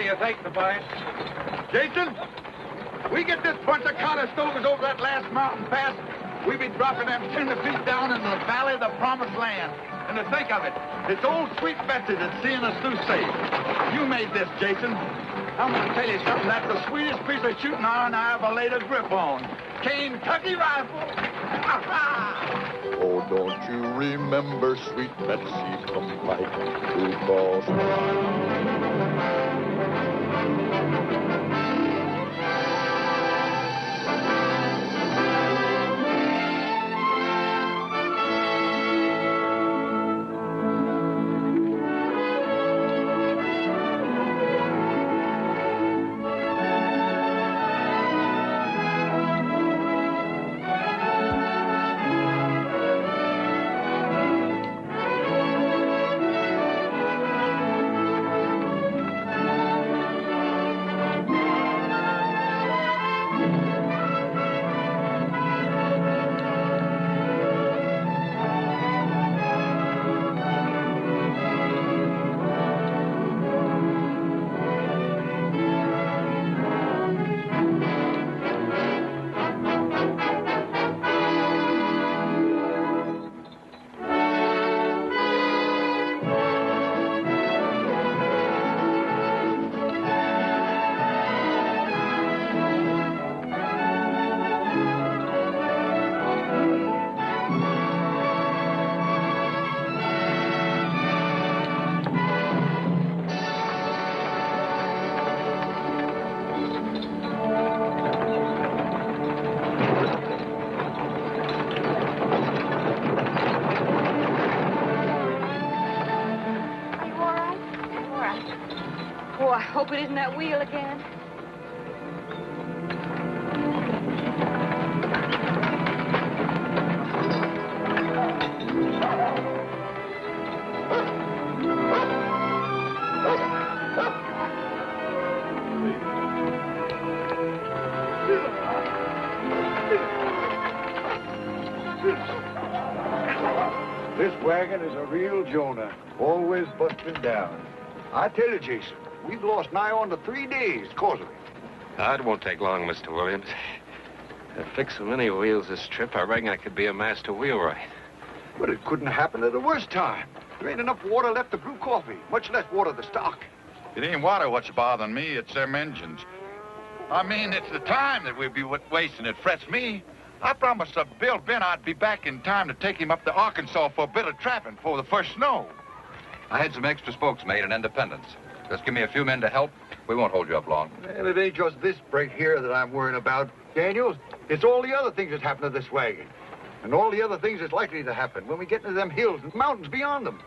do you think, Tobias? Jason, we get this bunch of Conestogas over that last mountain pass, we be dropping them 10 feet down in the valley of the promised land. And to think of it, it's old Sweet Betsy that's seeing us through safe. You made this, Jason. I'm going to tell you something. That's the sweetest piece of shooting iron I ever laid a grip on. Kentucky rifle. Oh, don't you remember Sweet Betsy from Pike to Boston? Hope it isn't that wheel again. This wagon is a real Jonah, always busting down. I tell you, Jason, we've lost nigh on to 3 days because of it. It won't take long, Mr. Williams. To fix so many wheels this trip, I reckon I could be a master wheelwright. But it couldn't happen at the worst time. There ain't enough water left to brew coffee, much less water to stock. It ain't water what's bothering me, it's them engines. I mean, it's the time that we'd be wasting. It frets me. I promised Bill Ben I'd be back in time to take him up to Arkansas for a bit of trapping before the first snow. I had some extra spokes made in Independence. Just give me a few men to help. We won't hold you up long. And it ain't just this break here that I'm worrying about, Daniels. It's all the other things that happen to this wagon. And all the other things that's likely to happen when we get into them hills and mountains beyond them.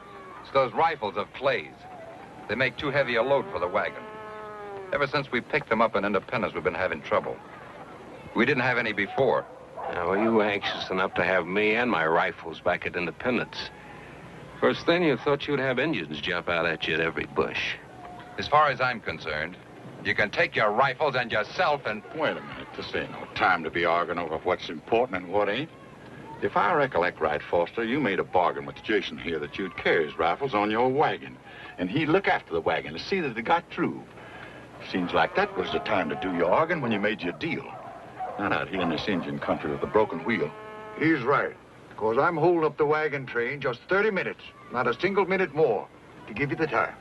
It's those rifles of Clay's. They make too heavy a load for the wagon. Ever since we picked them up in Independence, we've been having trouble. We didn't have any before. Now, were you anxious enough to have me and my rifles back at Independence? First thing, you thought you'd have Indians jump out at you at every bush. As far as I'm concerned, you can take your rifles and yourself and... Wait a minute. This ain't no time to be arguing over what's important and what ain't. If I recollect right, Foster, you made a bargain with Jason here that you'd carry his rifles on your wagon. And he'd look after the wagon to see that it got through. Seems like that was the time to do your arguing when you made your deal. Not out here in this Indian country with a broken wheel. He's right. Because I'm holding up the wagon train just 30 minutes, not a single minute more, to give you the time.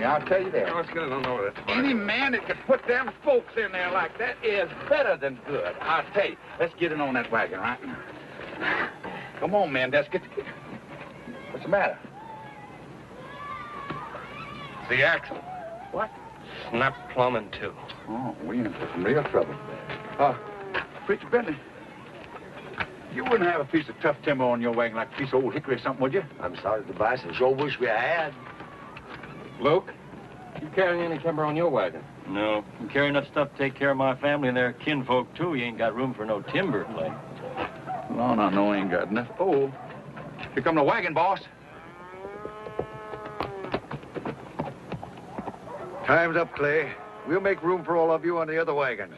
I'll tell you that. Let's get it on over there. Any man that could put them spokes in there like that is better than good. I'll tell you. Let's get it on that wagon right now. Come on, man. Let's get... What's the matter? The axle. What? Snapped plumb in two. Oh, we in for some real trouble. Preacher Bentley, you wouldn't have a piece of tough timber on your wagon like a piece of old hickory or something, would you? I'm sorry, Tobias. I sure wish we had. Luke, You carrying any timber on your wagon? No. I'm carrying enough stuff to take care of my family and their kinfolk, too. You ain't got room for no timber, like. Lord, I know I ain't got enough. Oh, here come the wagon, boss. Time's up, Clay. We'll make room for all of you on the other wagon.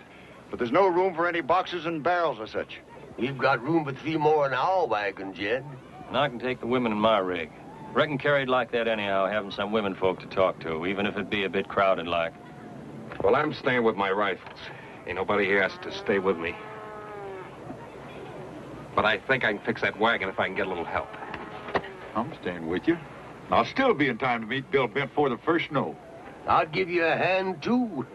But there's no room for any boxes and barrels or such. We've got room for 3 more in our wagon, Jed. And I can take the women in my rig. Reckon carried like that anyhow, having some women folk to talk to, even if it be a bit crowded like. Well, I'm staying with my rifles. Ain't nobody here has to stay with me. But I think I can fix that wagon if I can get a little help. I'm staying with you. I'll still be in time to meet Bill Bent before the first snow. I'll give you a hand, too.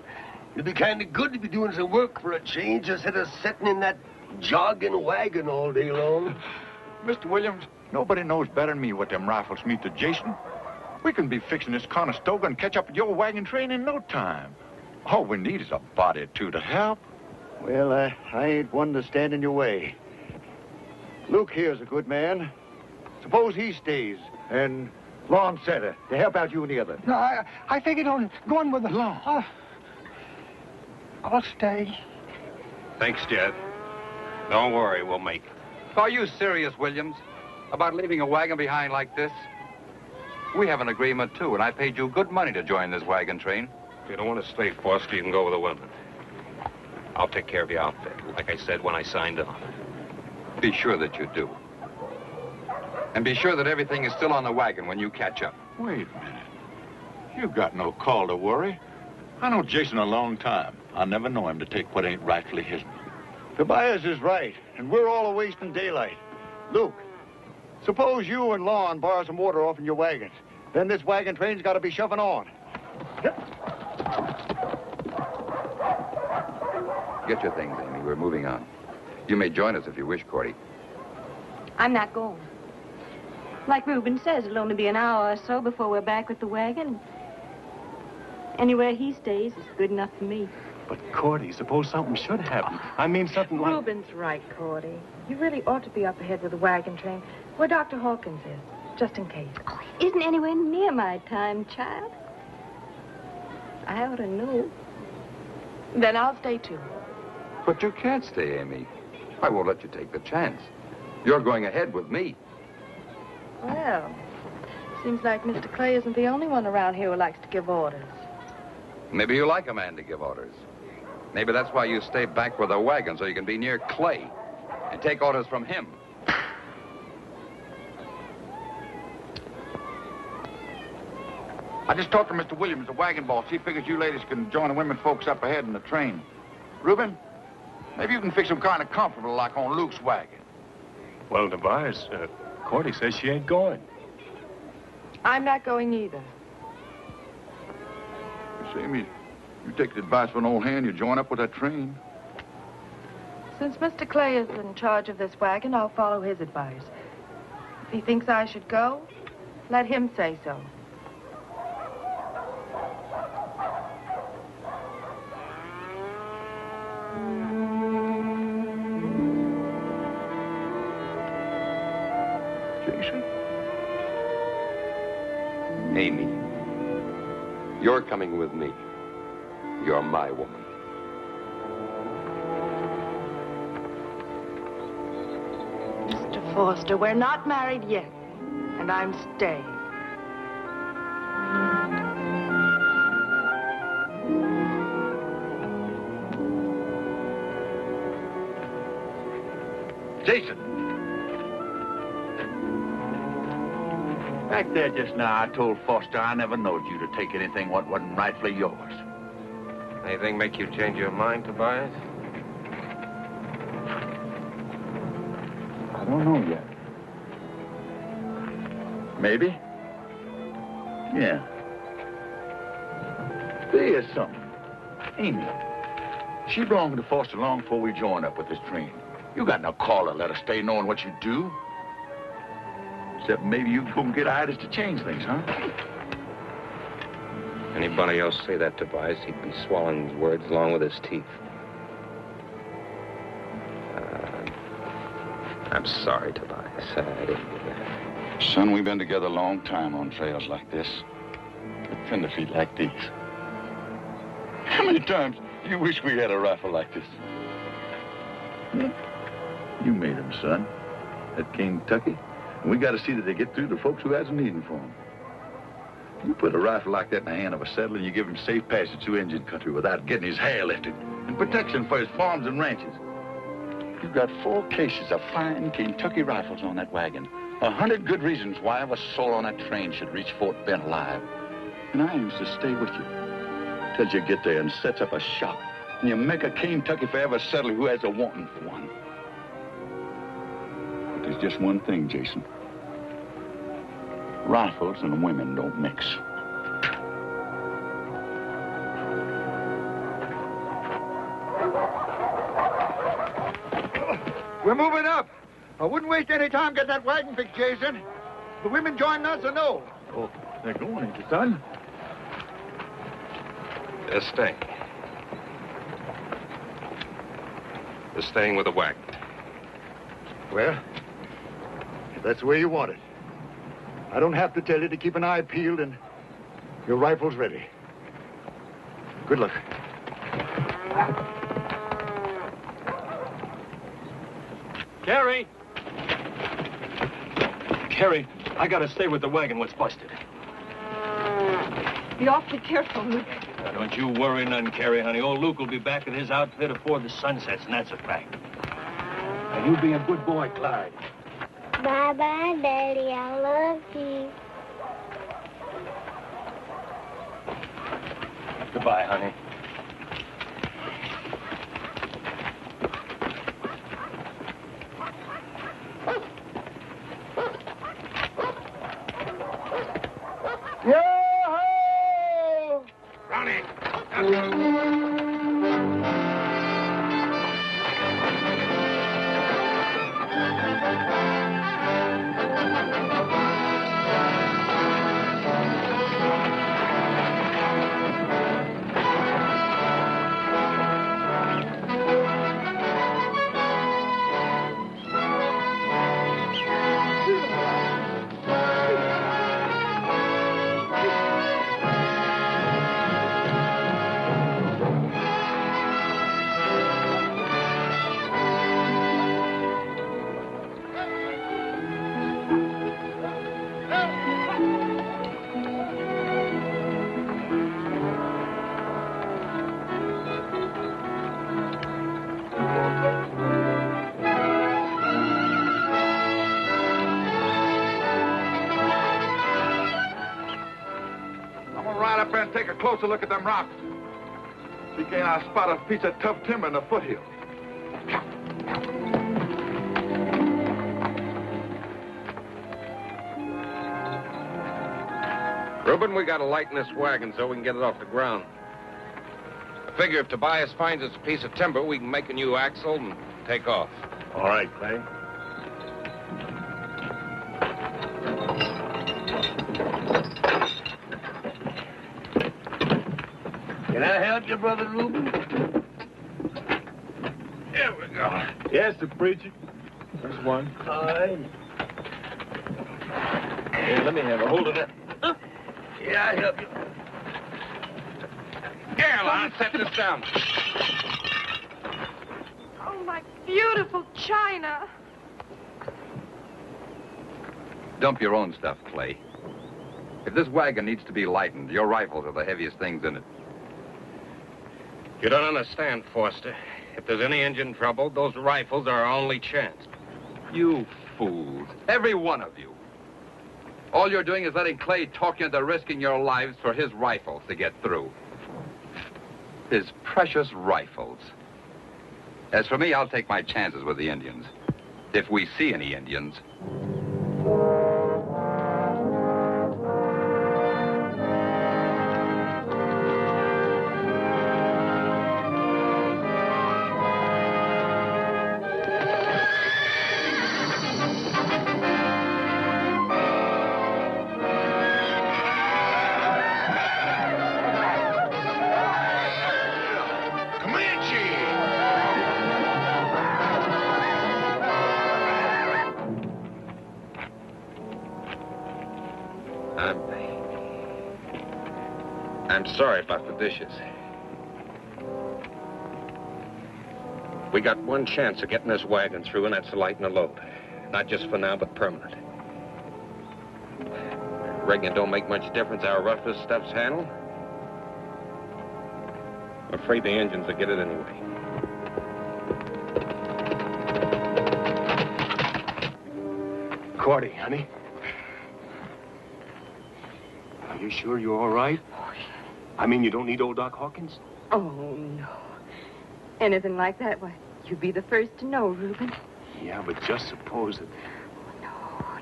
It'd be kind of good to be doing some work for a change instead of sitting in that jogging wagon all day long. Mr. Williams, nobody knows better than me what them rifles mean to Jason. We can be fixing this Conestoga and catch up with your wagon train in no time. All we need is a body or two to help. Well, I ain't one to stand in your way. Luke here's a good man. Suppose he stays, and Lon Setter to help out you and the others. No, I figured on going with the law. I'll stay. Thanks, Jed. Don't worry, we'll make it. Are you serious, Williams, about leaving a wagon behind like this? We have an agreement, too, and I paid you good money to join this wagon train. If you don't want to stay, Foster, you can go with the women. I'll take care of your outfit, like I said when I signed on. Be sure that you do. And be sure that everything is still on the wagon when you catch up. Wait a minute. You got no call to worry. I know Jason a long time. I never know him to take what ain't rightfully his. Tobias is right, and we're all a-wasting daylight. Luke, suppose you and Lon borrow some water off in your wagons. Then this wagon train's got to be shoving on. Get your things, Amy. We're moving on. You may join us if you wish, Cordy. I'm not going. Like Reuben says, it'll only be an hour or so before we're back with the wagon. Anywhere he stays is good enough for me. But, Cordy, suppose something should happen. I mean, something like... Reuben's right, Cordy. You really ought to be up ahead with the wagon train, where Dr. Hawkins is, just in case. Oh, it isn't anywhere near my time, child. I ought to know. Then I'll stay, too. But you can't stay, Amy. I won't let you take the chance. You're going ahead with me. Well, seems like Mr. Clay isn't the only one around here who likes to give orders. Maybe you like a man to give orders. Maybe that's why you stay back with the wagon, so you can be near Clay and take orders from him. I just talked to Mr. Williams, the wagon boss. He figures you ladies can join the women folks up ahead in the train. Reuben, maybe you can fix them kind of comfortable like on Luke's wagon. Well, Tobias, Cordy says she ain't going. I'm not going either. You see, Amy, you take the advice of an old hand, you join up with that train. Since Mr. Clay is in charge of this wagon, I'll follow his advice. If he thinks I should go, let him say so. Jason? Amy, you're coming with me. You're my woman. Mr. Foster, we're not married yet, and I'm staying. Jason. Back there just now, I told Foster I never knowed you to take anything what wasn't rightfully yours. Anything make you change your mind, Tobias? I don't know yet. Maybe. Yeah. There's something. Amy. She belonged to Foster long before we joined up with this train. You got no call to let her stay knowing what you do. Except maybe you go and get Idas to change things, huh? Anybody else say that, Tobias, he'd be swallowing his words along with his teeth. I'm sorry, Tobias. I didn't do that. Son, we've been together a long time on trails like this. at tender feet like these. How many times do you wish we had a rifle like this? You made them, son. At Kentucky. And we got to see that they get through to folks who has a needing for them. You put a rifle like that in the hand of a settler, and you give him safe passage through Indian country without getting his hair lifted, and protection for his farms and ranches. You've got 4 cases of fine Kentucky rifles on that wagon. 100 good reasons why every soul on that train should reach Fort Bend alive. And I aims to stay with you till you get there and sets up a shop, and you make a Kentucky for every settler who has a wanting for one. But there's just one thing, Jason. Rifles and women don't mix. We're moving up. I wouldn't waste any time getting that wagon fixed, Jason. The women joining us or no? Oh, they're going, ain't they, son? They're staying. They're staying with the wagon. Well, if that's the way you want it. I don't have to tell you to keep an eye peeled and your rifle's ready. Good luck. Carrie! Carrie, I gotta stay with the wagon. What's busted? Be awfully careful, Luke. Now, don't you worry none, Carrie, honey. Old Luke will be back with his outfit before the sun sets, and that's a fact. Now, you be a good boy, Clyde. Bye-bye, Daddy. I love you. Goodbye, honey. Yo-ho! Ronnie! Take a closer look at them rocks. See, can I spot a piece of tough timber in the foothill? Reuben, we gotta lighten this wagon so we can get it off the ground. I figure if Tobias finds us a piece of timber, we can make a new axle and take off. All right, Clay. Can I help you, Brother Reuben? Here we go. Yes, the preacher. There's one. Fine. Here, let me have a hold of that. Yeah, I help you. Here, Lon, set this down. Oh, my beautiful china. Dump your own stuff, Clay. If this wagon needs to be lightened, your rifles are the heaviest things in it. You don't understand, Foster. If there's any engine trouble, those rifles are our only chance. You fools. Every one of you. All you're doing is letting Clay talk you into risking your lives for his rifles to get through. His precious rifles. As for me, I'll take my chances with the Indians. If we see any Indians. I'm sorry about the dishes. We got one chance of getting this wagon through, and that's to lighten the load. Not just for now, but permanent. Reckon it don't make much difference how rough this stuff's handled? I'm afraid the engines will get it anyway. Cordy, honey. Are you sure you're all right? I mean, you don't need old Doc Hawkins? Oh, no. Anything like that, why, you'd be the first to know, Reuben. Yeah, but just suppose it.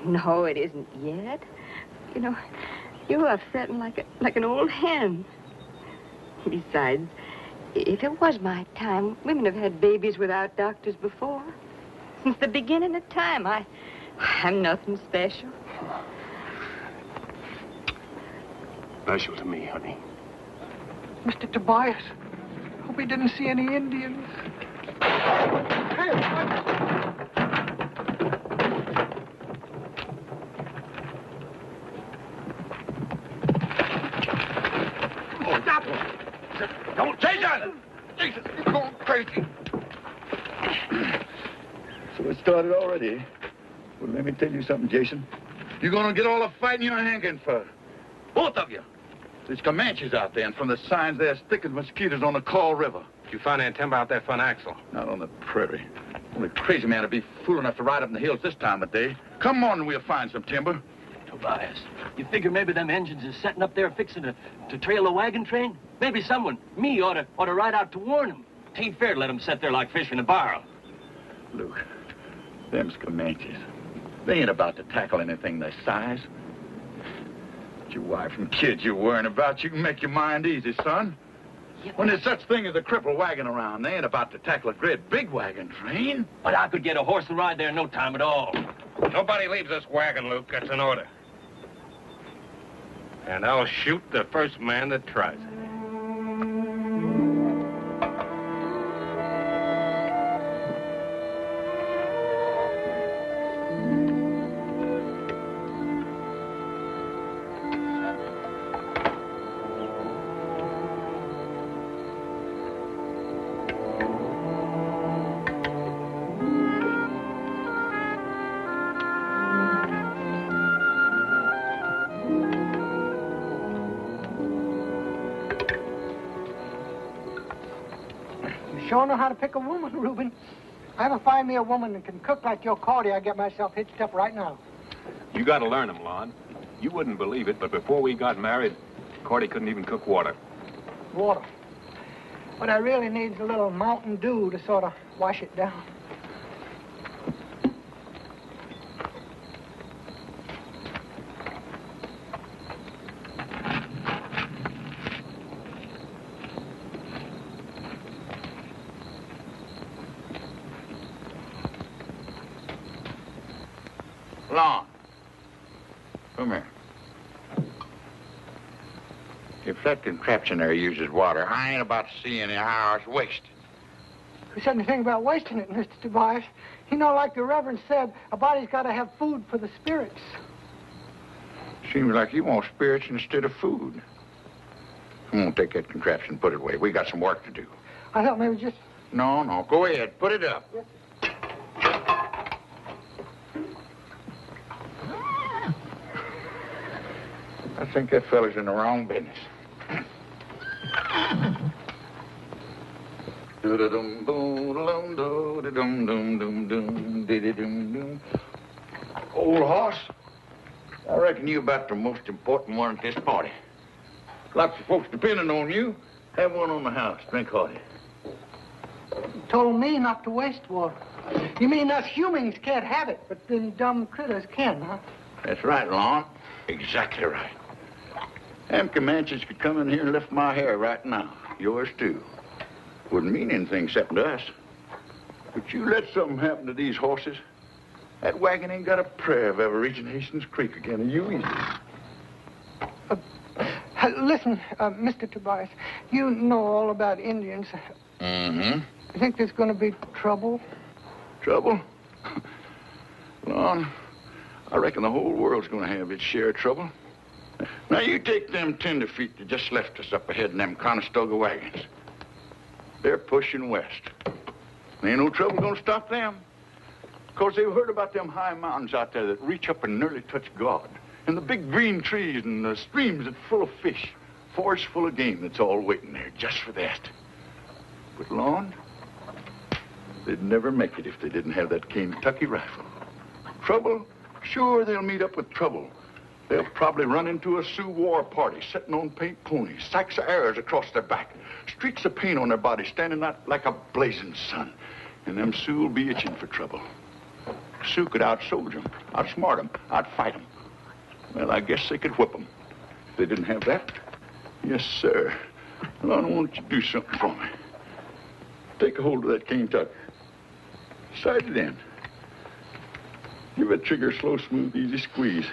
No, it isn't yet. You know, you're upsetting like an old hen. Besides, if it was my time, women have had babies without doctors before. Since the beginning of time, I'm nothing special. Special to me, honey. Mr. Tobias, hope he didn't see any Indians. Hey, Oh, stop him! Don't, Jason! Jason, you're going crazy. So it started already, eh? Well, let me tell you something, Jason. You're gonna get all the fighting you're hanging for. Both of you. There's Comanches out there, and from the signs, they're as thick as mosquitoes on the Call River. Did you find any timber out there for an axle? Not on the prairie. Only a crazy man would be fool enough to ride up in the hills this time of day. Come on and we'll find some timber. Tobias, you figure maybe them engines is setting up there fixing to trail the wagon train? Maybe someone, me, ought to ride out to warn them. Tain't fair to let them sit there like fish in a barrel. Luke, them's Comanches. They ain't about to tackle anything their size. Your wife and kids you're worrying about, you can make your mind easy, son. When there's such thing as a crippled wagon around, they ain't about to tackle a great big wagon train. But I could get a horse and ride there in no time at all. Nobody leaves this wagon, Luke. That's an order. And I'll shoot the first man that tries it. Sure know how to pick a woman, Reuben. If I ever find me a woman that can cook like your Cordy, I get myself hitched up right now. You got to learn them, Lon. You wouldn't believe it, but before we got married, Cordy couldn't even cook water. Water. What I really need is a little Mountain Dew to sort of wash it down. Lon, come here. If that contraption there uses water, I ain't about to see any hours wasted. Who said anything about wasting it, Mr. Tobias? You know, like the Reverend said, a body's got to have food for the spirits. Seems like you want spirits instead of food. I'm gonna take that contraption and put it away. We got some work to do. I thought maybe just... No, go ahead. Put it up. Yes. I think that fella's in the wrong business. Old horse, I reckon you about the most important one at this party. Lots of folks depending on you. Have one on the house. Drink hearty. You told me not to waste water. You mean us humans can't have it, but them dumb critters can, huh? That's right, Lon. Exactly right. Them Comanches could come in here and lift my hair right now. Yours, too. Wouldn't mean anything except to us. But you let something happen to these horses, that wagon ain't got a prayer of ever reaching Hastings Creek again, and you either. Listen, Mr. Tobias, you know all about Indians. Mm-hmm. You think there's going to be trouble? Trouble? Lon, I reckon the whole world's going to have its share of trouble. Now, you take them tenderfeet that just left us up ahead in them Conestoga wagons. They're pushing west. There ain't no trouble gonna stop them. Because they've heard about them high mountains out there that reach up and nearly touch God. And the big green trees and the streams that's full of fish. Forests full of game that's all waiting there just for that. But, Lon, they'd never make it if they didn't have that Kentucky rifle. Trouble? Sure, they'll meet up with trouble. They'll probably run into a Sioux war party sitting on paint ponies, sacks of arrows across their back, streaks of paint on their bodies, standing out like a blazing sun. And them Sioux will be itching for trouble. Sioux could out-soldier them, outsmart them, outfight them. Well, I guess they could whip them. If they didn't have that, yes, sir. Lon, won't you do something for me? Take a hold of that Kentucky. Sight it in. Give that trigger a slow, smooth, easy squeeze.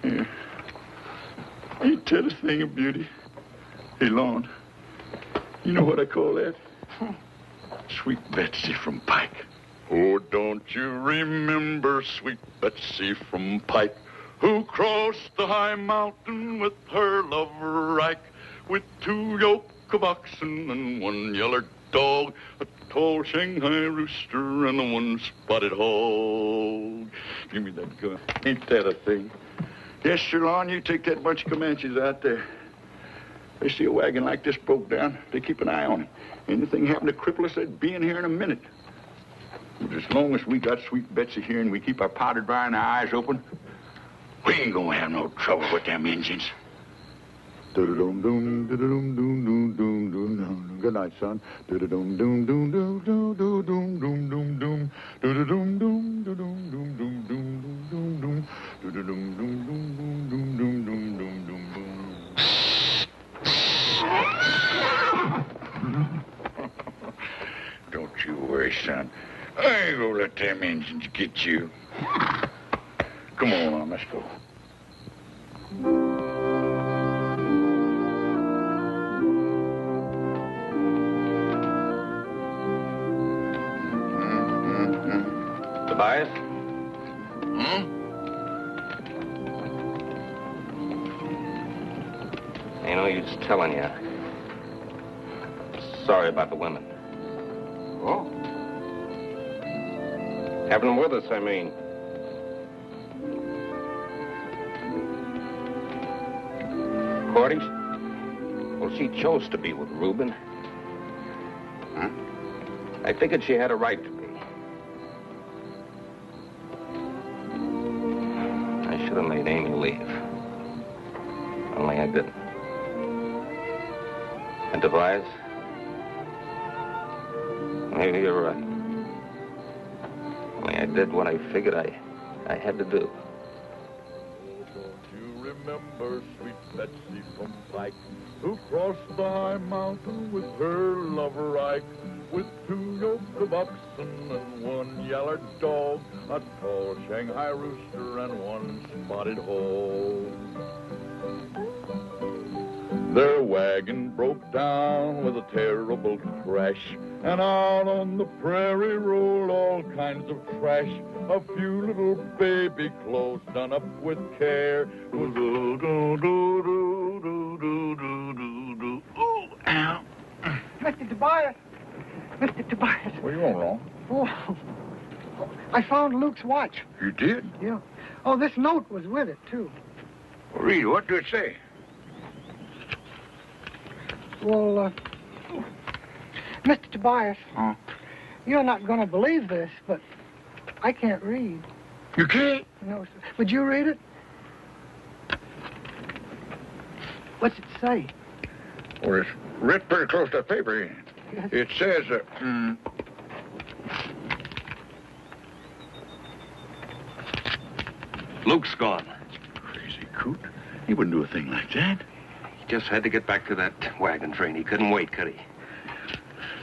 Here. Ain't that a thing of beauty? Hey, Lon, you know what I call that? Sweet Betsy from Pike. Oh, don't you remember sweet Betsy from Pike, who crossed the high mountain with her lover Ike, with 2 yoke of oxen and 1 yeller dog, a tall Shanghai rooster and a 1 spotted hog. Give me that gun. Ain't that a thing? Yes, sir, Lon, you take that bunch of Comanches out there. They see a wagon like this broke down, they keep an eye on it. Anything happen to cripple us, they'd be in here in a minute. But as long as we got Sweet Betsy here and we keep our powder dry and our eyes open, we ain't gonna have no trouble with them Indians. Good night, son. Don't you worry, son. I ain't gonna let them Indians get you. Come on, let's go. Tobias? Ain't no use telling you. Sorry about the women. Oh? Having them with us, I mean. Cordy? Well, she chose to be with Reuben. Huh? I figured she had a right to be. I should have made Amy leave. Only I didn't. And Tobias? Maybe you're right. Only I did what I figured I had to do. Remember sweet Betsy from Pike, who crossed the high mountain with her lover Ike, with 2 yoke of oxen and 1 yeller dog, a tall Shanghai rooster and 1 spotted hog. Their wagon broke down with a terrible crash, and out on the prairie rolled all kinds of trash. A few little baby clothes done up with care. Oh, ow. Mr. Tobias. Mr. Tobias. What do you want, Ron? Oh, I found Luke's watch. You did? Yeah. Oh, this note was with it, too. Well, read it. What did it say? Well, Mr. Tobias. Huh? You're not going to believe this, but I can't read. You can't? No, sir. Would you read it? What's it say? Well, it's written pretty close to the paper. Yes. It says, Luke's gone. Crazy coot. He wouldn't do a thing like that. He just had to get back to that wagon train. He couldn't wait, could he?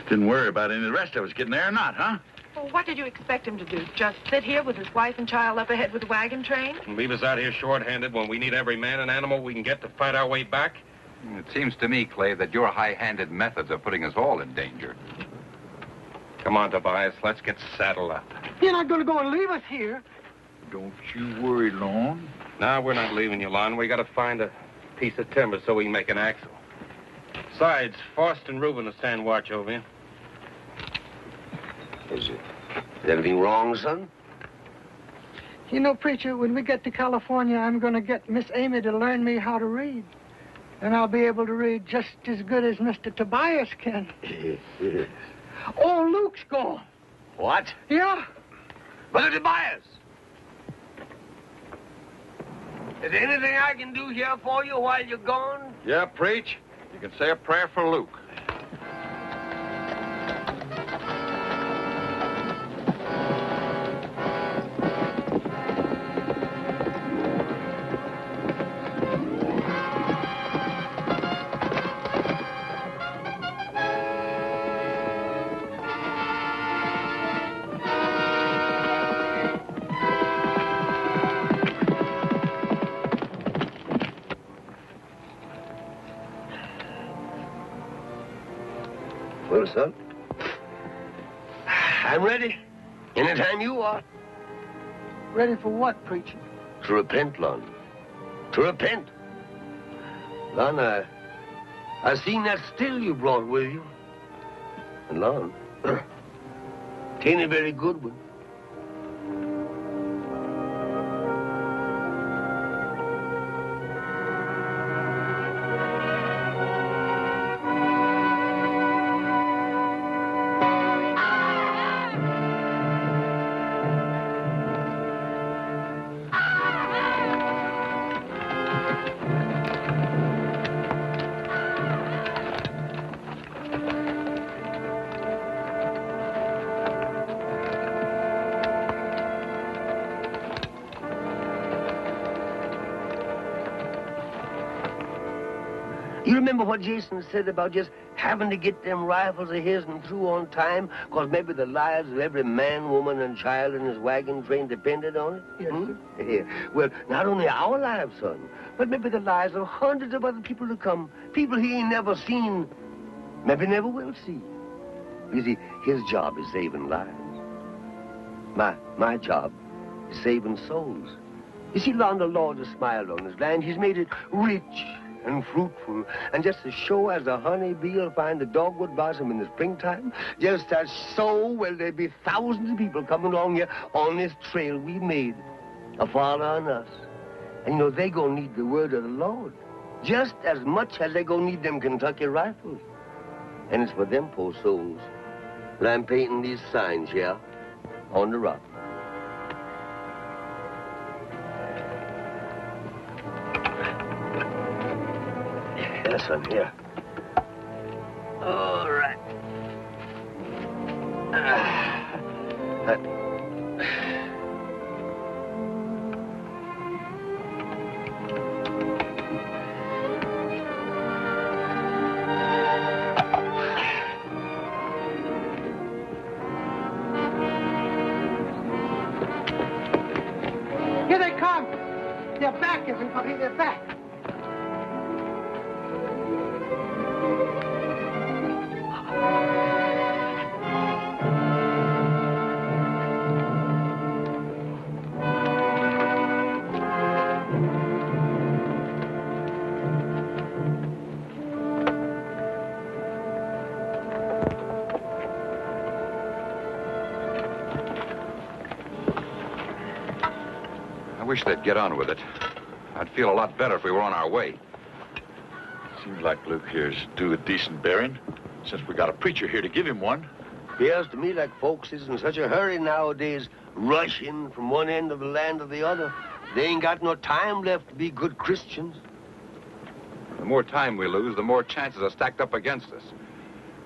Didn't worry about any of the rest of us getting there or not, huh? Well, what did you expect him to do? Just sit here with his wife and child up ahead with the wagon train? And leave us out here short-handed when we need every man and animal we can get to fight our way back? It seems to me, Clay, that your high-handed methods are putting us all in danger. Come on, Tobias. Let's get saddled up. You're not going to go and leave us here. Don't you worry, Lon. No, we're not leaving you, Lon. We got to find a piece of timber so we can make an axle. Besides, Faust and Reuben will stand watch over you. Is anything wrong, son? You know, preacher, when we get to California, I'm going to get Miss Amy to learn me how to read. And I'll be able to read just as good as Mr. Tobias can. Oh, Luke's gone. What? Yeah. Brother Tobias! Is there anything I can do here for you while you're gone? Yeah, preach. You can say a prayer for Luke. Well, son, I'm ready. Anytime you are. Ready for what, preacher? To repent, Lon. To repent. Lon, I seen that still you brought with you. And Lon, tain't a very good one. You remember what Jason said about just having to get them rifles of his and through on time, because maybe the lives of every man, woman, and child in his wagon train depended on it? Yes, sir. Yeah. Well, not only our lives, son, but maybe the lives of hundreds of other people to come. People he ain't never seen, maybe never will see. You see, his job is saving lives. My job is saving souls. You see, Lon, the Lord has smiled on his land. He's made it rich and fruitful, and just as sure as the honeybee will find the dogwood blossom in the springtime, just as so will there be thousands of people coming along here on this trail we made, a father on us. And you know, they gonna need the word of the Lord, just as much as they gonna need them Kentucky rifles. And it's for them poor souls that I'm painting these signs here on the rock. Yes, son, here. All right. Here they come. They're back, everybody. They're back. I wish they'd get on with it. I'd feel a lot better if we were on our way. Seems like Luke here's due a decent bearing, since we got a preacher here to give him one. Appears to me like folks is in such a hurry nowadays, rushing from one end of the land to the other. They ain't got no time left to be good Christians. The more time we lose, the more chances are stacked up against us.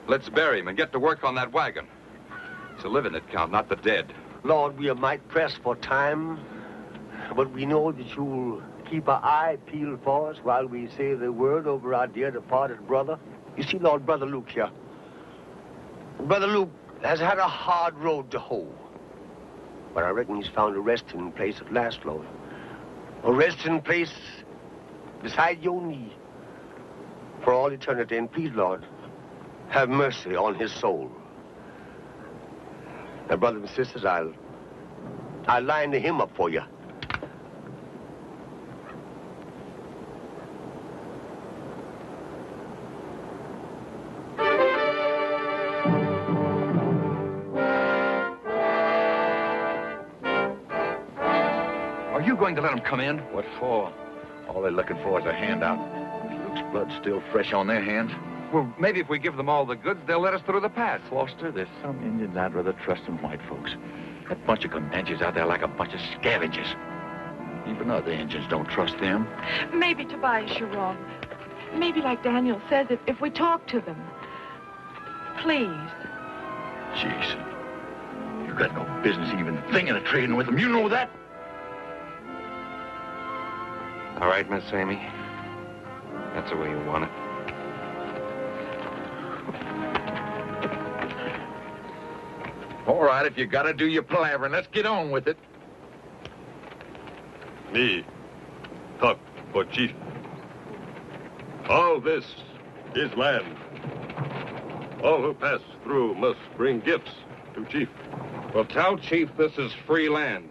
Let's bury him and get to work on that wagon. It's the living that count, not the dead. Lord, we might press for time, but we know that you'll keep our eye peeled for us while we say the word over our dear departed brother. You see, Lord, Brother Luke here. Brother Luke has had a hard road to hoe. But I reckon he's found a resting place at last, Lord. A resting place beside your knee for all eternity. And please, Lord, have mercy on his soul. Now, brothers and sisters, I'll line him up for you. Are you going to let him come in? What for? All they're looking for is a handout. Luke's blood's still fresh on their hands. Well, maybe if we give them all the goods, they'll let us through the pass. Foster, there's some Indians I'd rather trust than white folks. That bunch of Comanches out there like a bunch of scavengers. Even other Indians don't trust them. Maybe, Tobias, you're wrong. Maybe, like Daniel says, if we talk to them. Please. Jason, you got no business even thinking of trading with them. You know that? All right, Miss Amy. That's the way you want it. All right, if you gotta do your palavering, let's get on with it. Me, talk for chief. All this is land. All who pass through must bring gifts to chief. Well, tell Chief this is free land.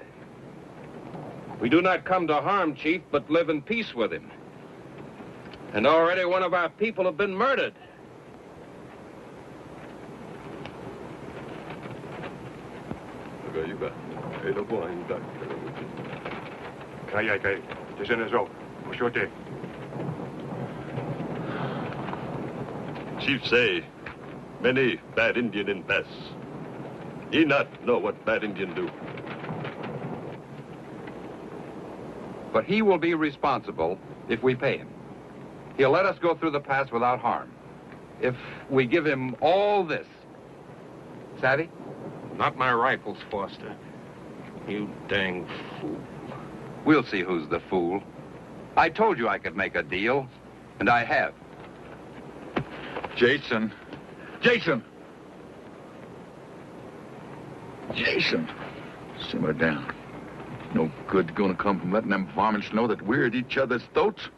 We do not come to harm Chief, but live in peace with him. And already one of our people have been murdered. Chief say, many bad Indian in pass. He not know what bad Indian do. But he will be responsible if we pay him. He'll let us go through the pass without harm. If we give him all this. Savvy? Not my rifles, Foster. You dang fool. We'll see who's the fool. I told you I could make a deal, and I have. Jason. Jason! Jason! Simmer down. No good gonna come from letting them varmints know that we're at each other's throats.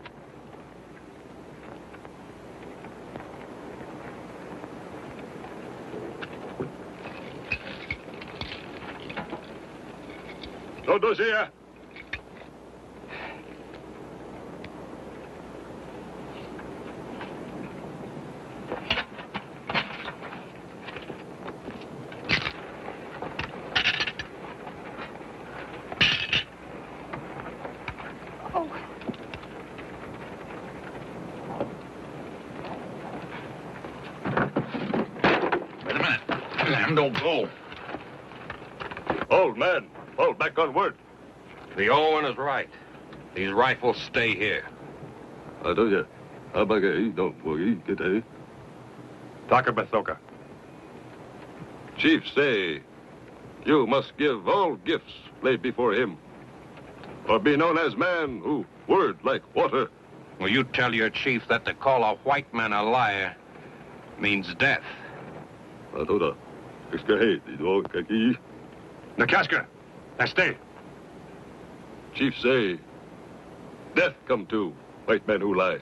Todos here. Wait a minute. Lamb don't go. Old man, fall back on word. The old one is right. These rifles stay here. Takabathoka. Chief say, you must give all gifts laid before him, or be known as man who word like water. Well, you tell your chief that to call a white man a liar means death. Nakaska, stay. Chief say, death come to white men who lie,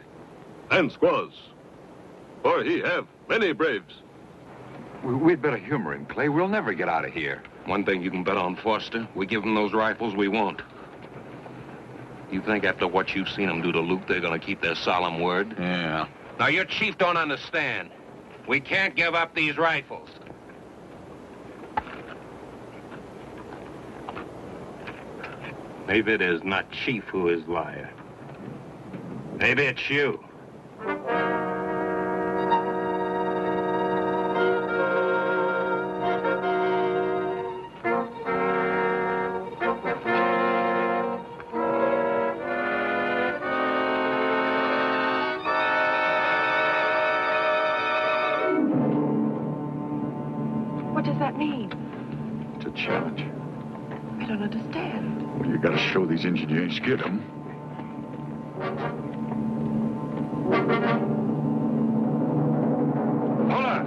and squaws, for he have many braves. We'd better humor him, Clay. We'll never get out of here. One thing you can bet on, Foster. We give them those rifles, we won't. You think after what you've seen them do to Luke, they're going to keep their solemn word? Yeah. Now, your chief don't understand. We can't give up these rifles. Maybe it is not Chief who is liar. Maybe it's you. What does that mean? It's a challenge. I don't understand. Well, you gotta show these Indians you ain't scared of them. Hold on.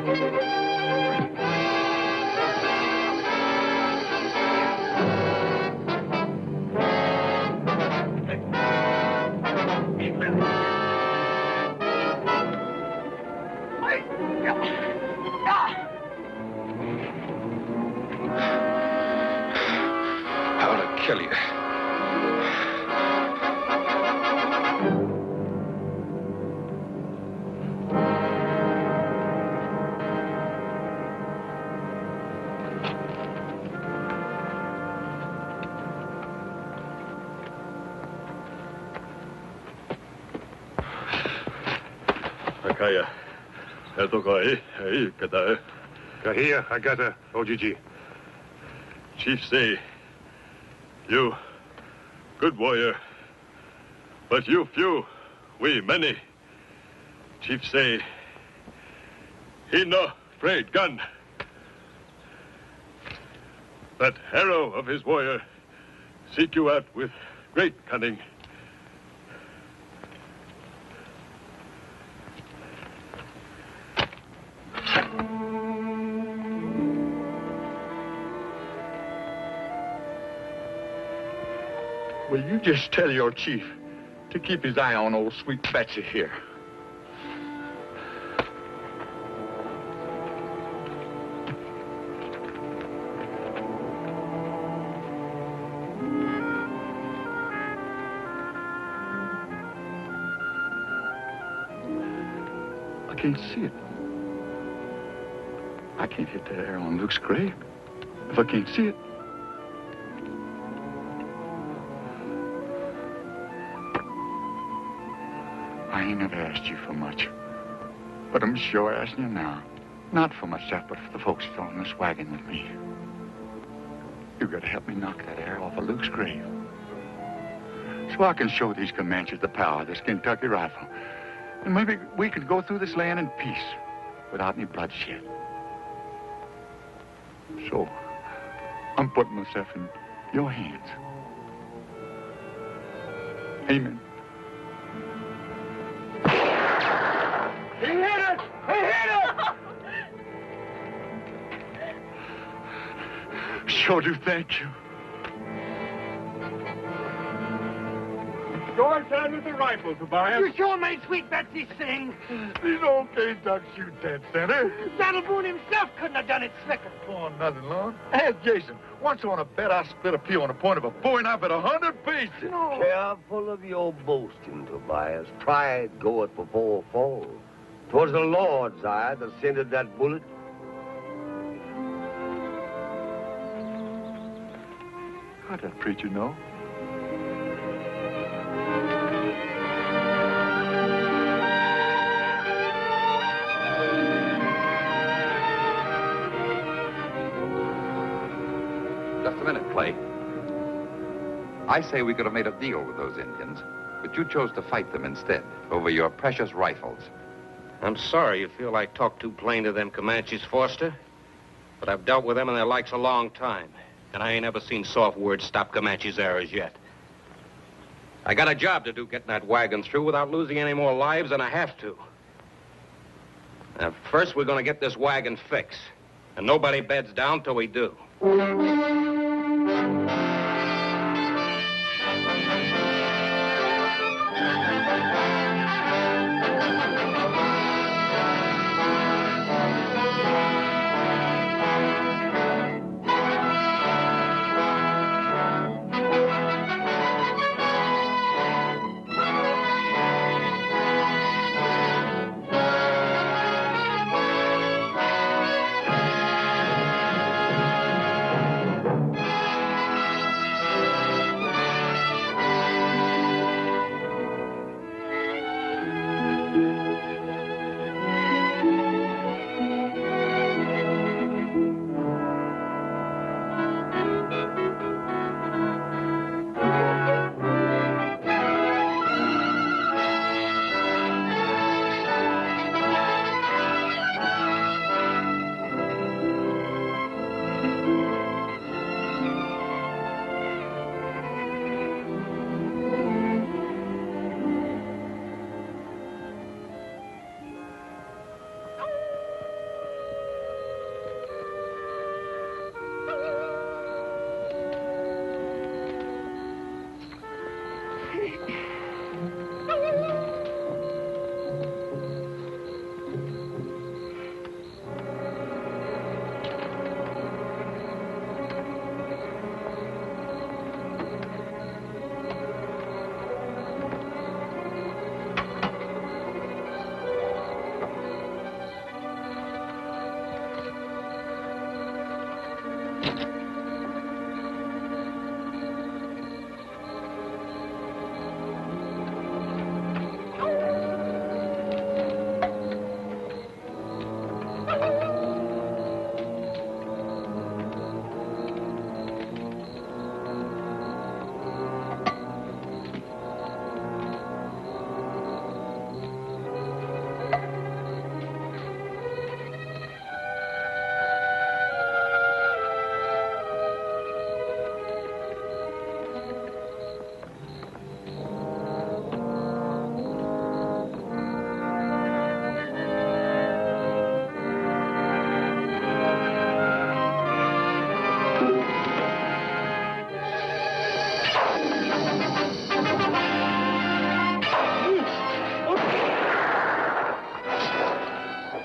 I ought to kill you. Akaya. Eto ko eh, kada. Kahia, Agata, OGG. Chief say, you, good warrior, but you few, we many. Chief say, he no afraid gun. That arrow of his warrior seek you out with great cunning. Will you just tell your chief to keep his eye on old sweet Betsy here? I can't see it. I can't hit that arrow on Luke's grave if I can't see it. I ain't never asked you for much, but I'm sure asking you now. Not for myself, but for the folks still in this wagon with me. You gotta help me knock that arrow off of Luke's grave, so I can show these Comanches the power of this Kentucky rifle. And maybe we could go through this land in peace without any bloodshed. So, I'm putting myself in your hands. Amen. He hit it! He hit it! Sure do thank you. Go inside with the rifle, Tobias. You sure made Sweet Betsy sing. These old K-Ducks shoot that center. Saddle Boone himself couldn't have done it slicker. Oh, nothing, Lord. Ask Jason. Once on a bet, I split a pea on the point of a bowie knife at 100 pieces. No. Careful of your boasting, Tobias. Pride goeth before a fall. 'Twas the Lord's eye that sent that bullet. How'd that preacher know? Just a minute, Clay. I say we could have made a deal with those Indians, but you chose to fight them instead over your precious rifles. I'm sorry you feel I talk too plain to them Comanches, Foster. But I've dealt with them and their likes a long time. And I ain't ever seen soft words stop Comanches' arrows yet. I got a job to do getting that wagon through without losing any more lives than I have to. Now, first we're gonna get this wagon fixed. And nobody beds down till we do.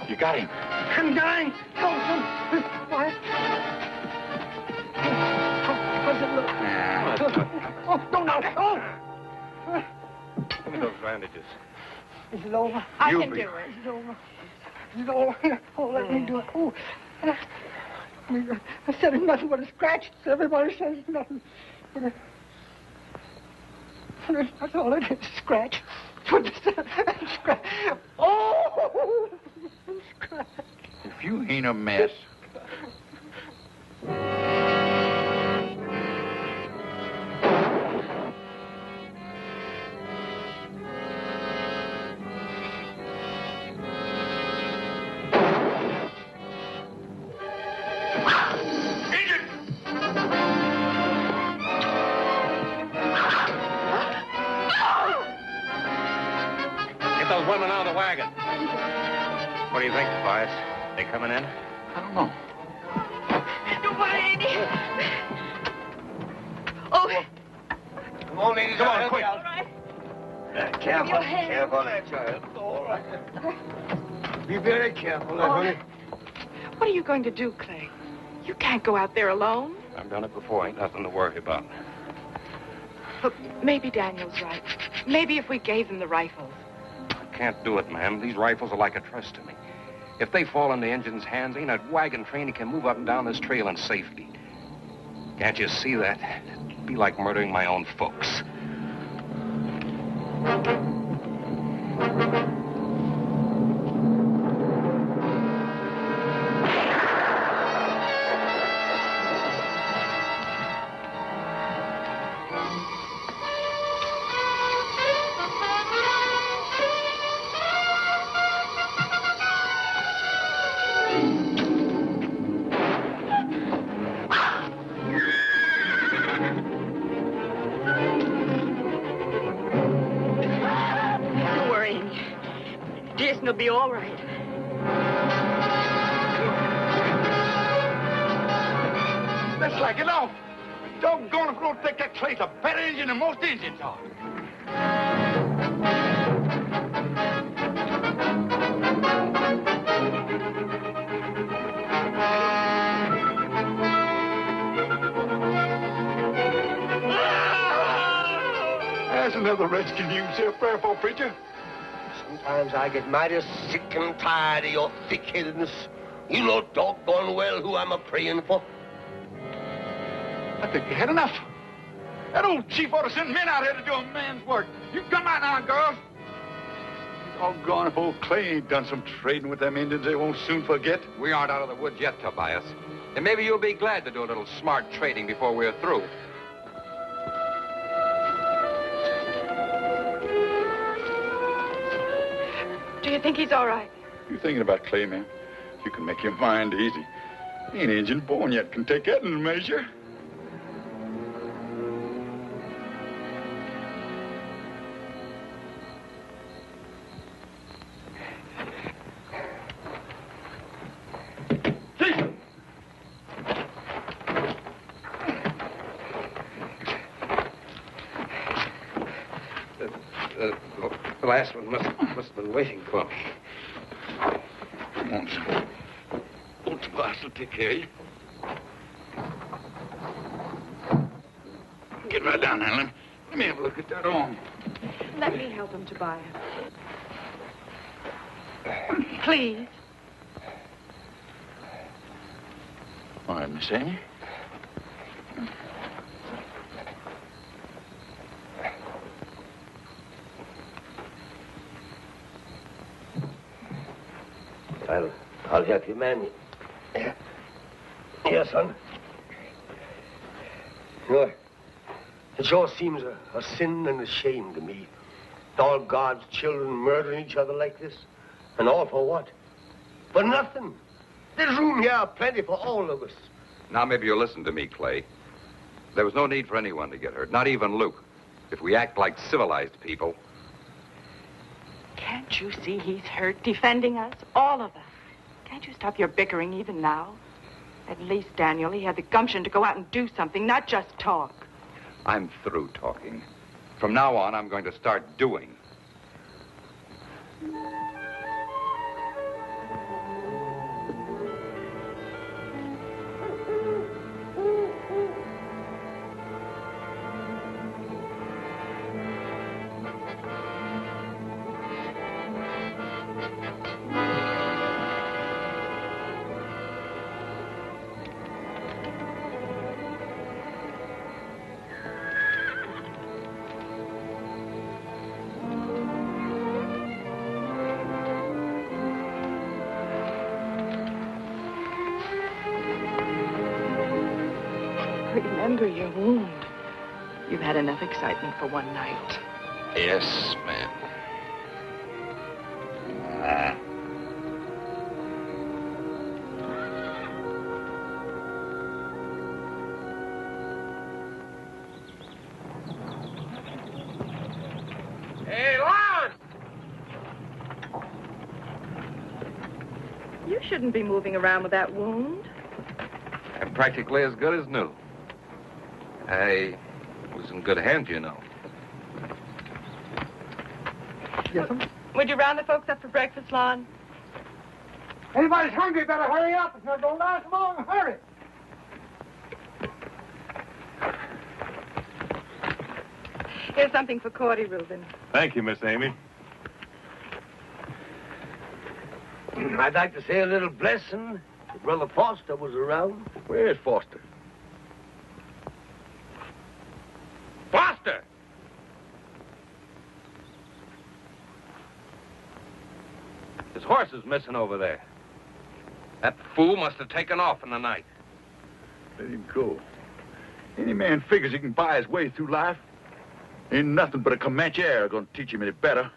You got him. I'm dying. Help him. Why? How's it look? Oh, don't know. Oh! Give me those bandages. Is it over? I You can be- do it. Is it over? Is it over? Oh, let me do it. Oh. I said it's nothing but a scratch. Everybody says it's nothing. That's all it is, scratch. Scratch. Oh! Scratch. If you ain't a mess. Get those women out of the wagon. What do you think, Tobias? They coming in? I don't know. Nobody. Oh, Come on, ladies. Come on, I'll help quick. you out. Careful. Your hand. Careful, there, child. All right. Be very careful, there, honey. what are you going to do, Clay? You can't go out there alone. I've done it before. Ain't nothing to worry about. Look, maybe Daniel's right. Maybe if we gave them the rifles. I can't do it, ma'am. These rifles are like a trust to me. If they fall in the engine's hands, ain't a wagon train that can move up and down this trail in safety. Can't you see that? It'd be like murdering my own folks. Don't worry. Jason will be all right. Let's like it off. Doggone if we'll take that Clay's a better engine than most engines are. There's another redskin you can say a prayer for, preacher. Sometimes I get mighty sick and tired of your thick-headedness. You know doggone well who I'm a-praying for. I think you had enough. That old chief ought to send men out here to do a man's work. You come out now, girls. Doggone if old Clay ain't done some trading with them Indians they won't soon forget. We aren't out of the woods yet, Tobias. And maybe you'll be glad to do a little smart trading before we're through. Do you think he's all right? You thinking about Clay, man? You can make your mind easy. He ain't Injun born yet, can take that in a measure. The last one must have been waiting for me. Come on, son. Old Tobias will take care of you. Get right down there. Let me have a look at that arm. Let me help him, Tobias. Please. All right, Miss Amy. I'll help you, man. Here, son. You know, it sure seems a sin and a shame to me. All God's children murdering each other like this. And all for what? For nothing. There's room here plenty for all of us. Now, maybe you'll listen to me, Clay. There was no need for anyone to get hurt, not even Luke. If we act like civilized people. Can't you see he's hurt, defending us, all of us? Can't you stop your bickering even now? At least, Daniel, he had the gumption to go out and do something, not just talk. I'm through talking. From now on, I'm going to start doing. Remember your wound. You've had enough excitement for one night. Yes, ma'am. Hey, Lon! You shouldn't be moving around with that wound. I'm practically as good as new. I was in good hands, you know. Yes, sir. Would you round the folks up for breakfast, Lon? Anybody's hungry, better hurry up. It's not going to last long. Hurry. Here's something for Cordy, Reuben. Thank you, Miss Amy. I'd like to say a little blessing if Brother Foster was around. Where's Foster? Foster! His horse is missing over there. That fool must have taken off in the night. Let him go. Any man figures he can buy his way through life. Ain't nothing but a Comanche air gonna teach him any better.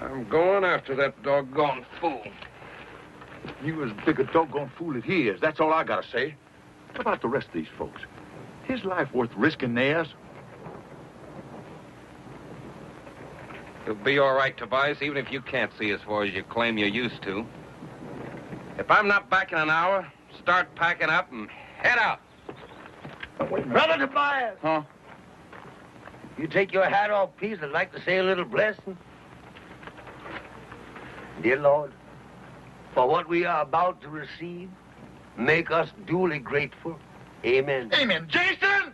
I'm going after that doggone fool. He was as big a doggone fool as he is. That's all I gotta say. What about the rest of these folks? His life worth risking theirs? You'll be all right, Tobias, even if you can't see as far as you claim you used to. If I'm not back in an hour, start packing up and head out. Brother Tobias! Huh? You take your hat off, please. I'd like to say a little blessing. Dear Lord, for what we are about to receive, make us duly grateful. Amen. Amen. Jason!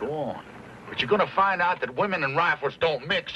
Go on. But you're gonna find out that women and rifles don't mix.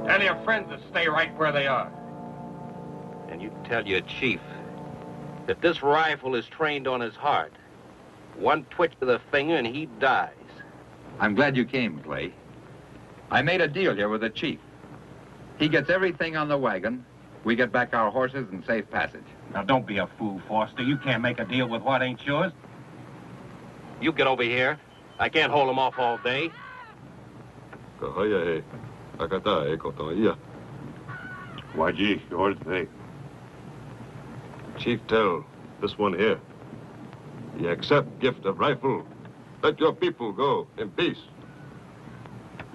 Tell your friends to stay right where they are. And you tell your chief that this rifle is trained on his heart. One twitch of the finger and he dies. I'm glad you came, Clay. I made a deal here with the chief. He gets everything on the wagon. We get back our horses and safe passage. Now, don't be a fool, Foster. You can't make a deal with what ain't yours. You get over here. I can't hold him off all day. Waji, yours they. Chief, tell this one here. Ye accept gift of rifle. Let your people go in peace.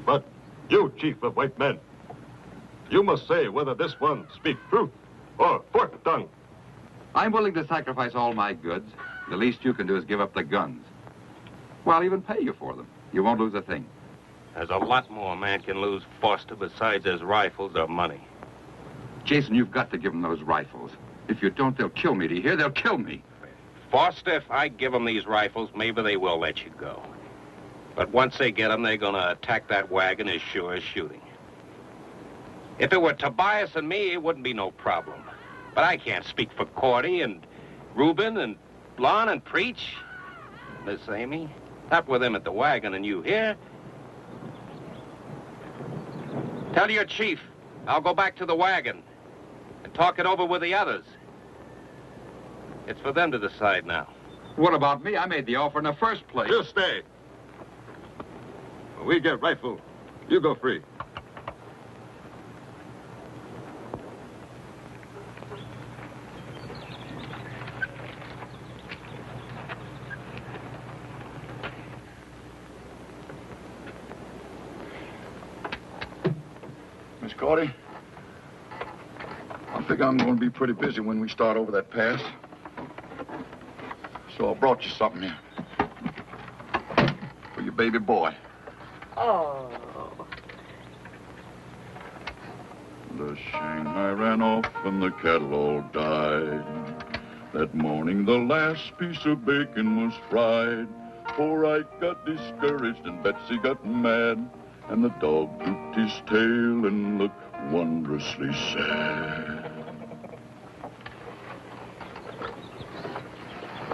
But you, chief of white men, You must say whether this one speak truth or forked tongue. I'm willing to sacrifice all my goods. The least you can do is give up the guns. Well, I'll even pay you for them. You won't lose a thing. There's a lot more a man can lose, Foster, besides his rifles or money. Jason, you've got to give them those rifles. If you don't, they'll kill me. Do you hear? They'll kill me. Foster, if I give them these rifles, maybe they will let you go. But once they get them, they're going to attack that wagon as sure as shooting. If it were Tobias and me, it wouldn't be no problem. But I can't speak for Cordy and Reuben and Lon and Preach. Miss Amy, not with him at the wagon and you here. Tell your chief I'll go back to the wagon and talk it over with the others. It's for them to decide now. What about me? I made the offer in the first place. You stay. When we get rifle, you go free. Miss Cordy, I think I'm going to be pretty busy when we start over that pass. So I brought you something here. For your baby boy. Oh. The Shanghai ran off and the cattle all died. That morning the last piece of bacon was fried. Poor Ike got discouraged and Betsy got mad. And the dog drooped his tail and looked wondrously sad.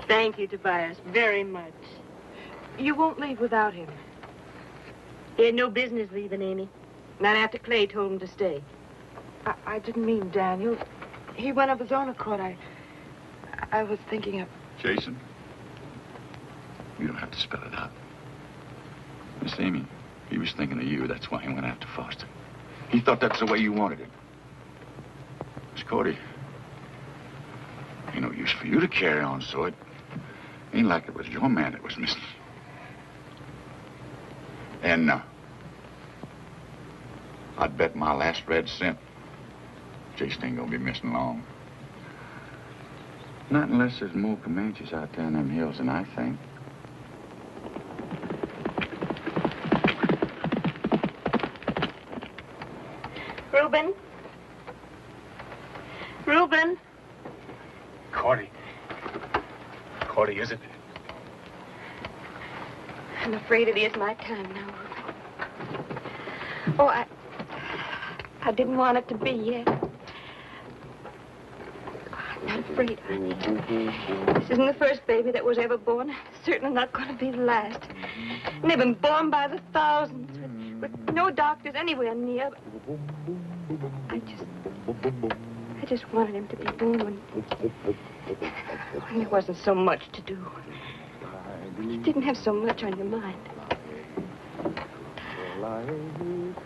Thank you, Tobias, very much. You won't leave without him. He had no business leaving, Amy. Not after Clay told him to stay. I didn't mean Daniel. He went of his own accord. I was thinking of... Jason, you don't have to spell it out. Miss Amy, he was thinking of you. That's why he went after Foster. He thought that's the way you wanted it. Miss Cordy, ain't no use for you to carry on, so it ain't like it was your man that was missing. And I'd bet my last red cent Jason ain't gonna be missing long. Not unless there's more Comanches out there in them hills than I think. Reuben? Reuben? Cordy. Cordy, is it? I'm afraid it is my time now, Reuben. Oh, I didn't want it to be yet. I'm not afraid, honey. This isn't the first baby that was ever born. It's certainly not going to be the last. And they've been born by the thousands with no doctors anywhere near. I just wanted him to be born when there wasn't so much to do. You didn't have so much on your mind.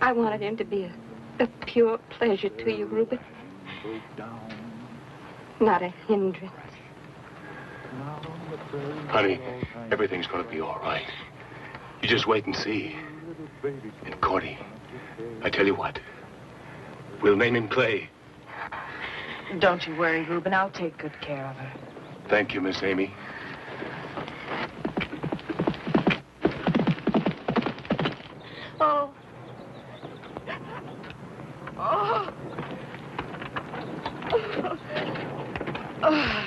I wanted him to be a pure pleasure to you, Reuben. Not a hindrance. Honey, everything's gonna be all right. You just wait and see. And Cordy, I tell you what, we'll name him Clay. Don't you worry, Reuben. I'll take good care of her. Thank you, Miss Amy. Oh. Oh. Oh.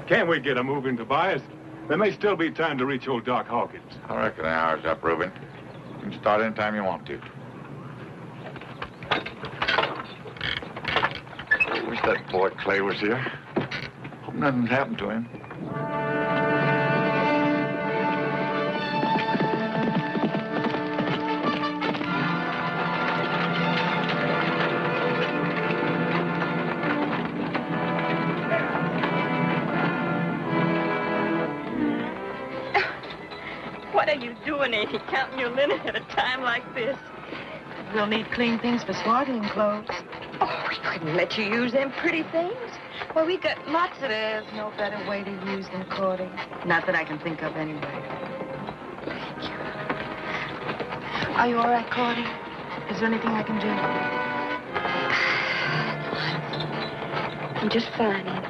Can't we get a move in, Tobias? There may still be time to reach old Doc Hawkins. I reckon the hour's up, Reuben. You can start anytime you want to. Wish that boy Clay was here. Hope nothing's happened to him. What are you doing, Amy, counting your linen at a time like this? We'll need clean things for swaddling clothes. Oh, we couldn't let you use them pretty things. Well, we got lots of... There's no better way to use them, Cordy. Not that I can think of anyway. Thank you. Are you all right, Cordy? Is there anything I can do? I'm just fine, Aunt.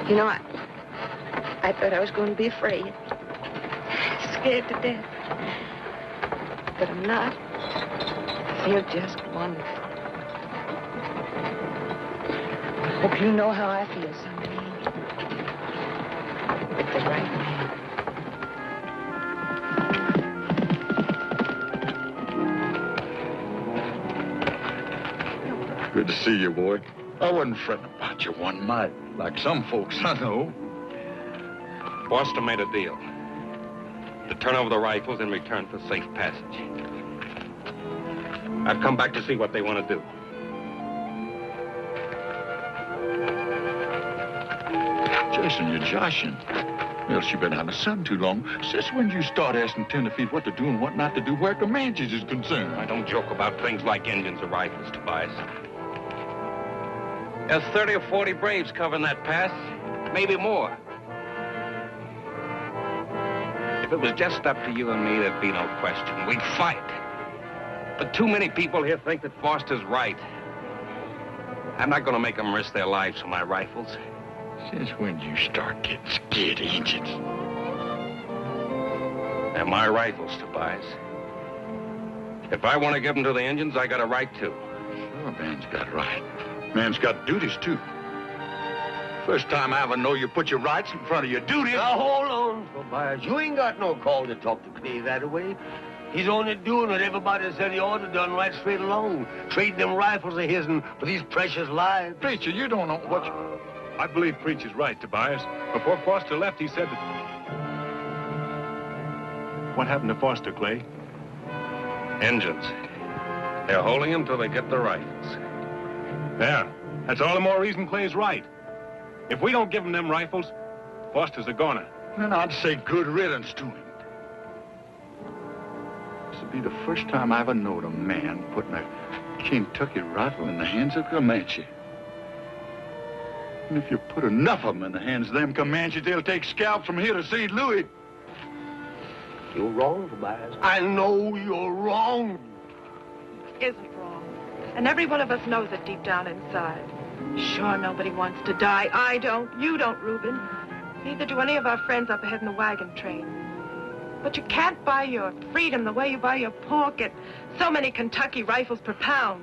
You know, I thought I was going to be afraid. Scared to death. But I'm not. I feel just wonderful. Hope you know how I feel someday. With the right man. Good to see you, boy. I wasn't fretting about you one mite, like some folks I know. Foster made a deal to turn over the rifles in return for safe passage. I've come back to see what they want to do. Jason, you're joshing. Well, you've been out in the sun too long. Since when you start asking tenderfeet what to do and what not to do where Comanches is concerned? I don't joke about things like engines or rifles, Tobias. There's 30 or 40 Braves covering that pass, maybe more. If it was just up to you and me, there'd be no question. We'd fight. But too many people here think that Foster's right. I'm not going to make them risk their lives for my rifles. Since when you start getting scared of engines? They're my rifles, Tobias. If I want to give them to the Indians, I got a right to. Sure, man's got a right. Man's got duties, too. First time I ever know you put your rights in front of your duties. Now, hold on, Tobias. You ain't got no call to talk to Clay that way. He's only doing what everybody said he ought to done right straight along. Trade them rifles of his for these precious lives. Preacher, you don't know what you... I believe Preacher's right, Tobias. Before Foster left, he said that... What happened to Foster, Clay? Engines. They're holding him till they get the rifles. There. That's all the more reason Clay's right. If we don't give him them rifles, Foster's a goner. Then I'd say good riddance to him. This will be the first time I ever knowed a man putting a Kentucky rifle in the hands of Comanche. And if you put enough of them in the hands of them Comanches, they'll take scalps from here to St. Louis. You're wrong, Tobias. I know you're wrong. Isn't wrong. And every one of us knows it deep down inside. Sure, nobody wants to die. I don't. You don't, Reuben. Neither do any of our friends up ahead in the wagon train. But you can't buy your freedom the way you buy your pork at so many Kentucky rifles per pound.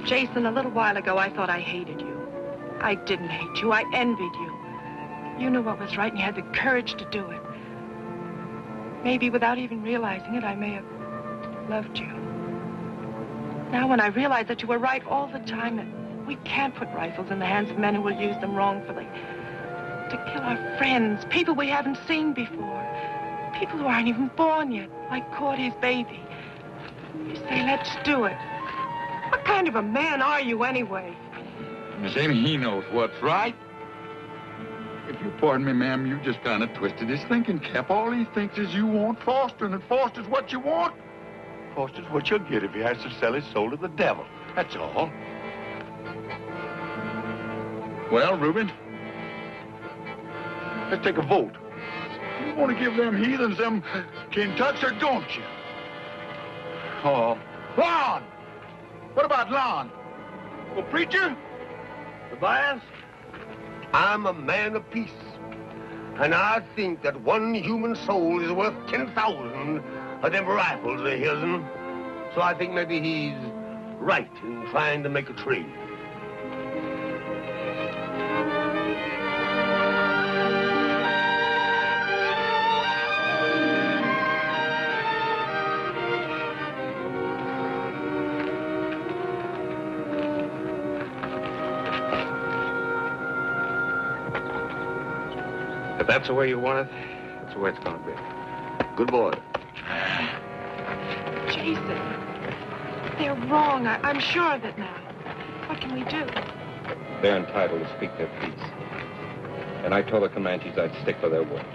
Jason, a little while ago, I thought I hated you. I didn't hate you. I envied you. You knew what was right, and you had the courage to do it. Maybe without even realizing it, I may have loved you. Now, when I realize that you were right all the time, that we can't put rifles in the hands of men who will use them wrongfully. To kill our friends, people we haven't seen before. People who aren't even born yet, like Cordy's baby. You say, let's do it. What kind of a man are you, anyway? Miss Amy, he knows what's right. If you pardon me, ma'am, you just kind of twisted his thinking cap. All he thinks is you want Foster, and that Foster's what you want. Foster's what you'll get if he has to sell his soul to the devil. That's all. Well, Reuben, let's take a vote. You want to give them heathens them Kentucks, or don't you? Oh, Lon! What about Lon? Well, Preacher? Tobias, I'm a man of peace. And I think that one human soul is worth 10,000 of them rifles of his. So I think maybe he's right in trying to make a trade. If that's the way you want it, that's the way it's going to be. Good boy. Jason, they're wrong. I'm sure of it now. What can we do? They're entitled to speak their piece. And I told the Comanches I'd stick to their word.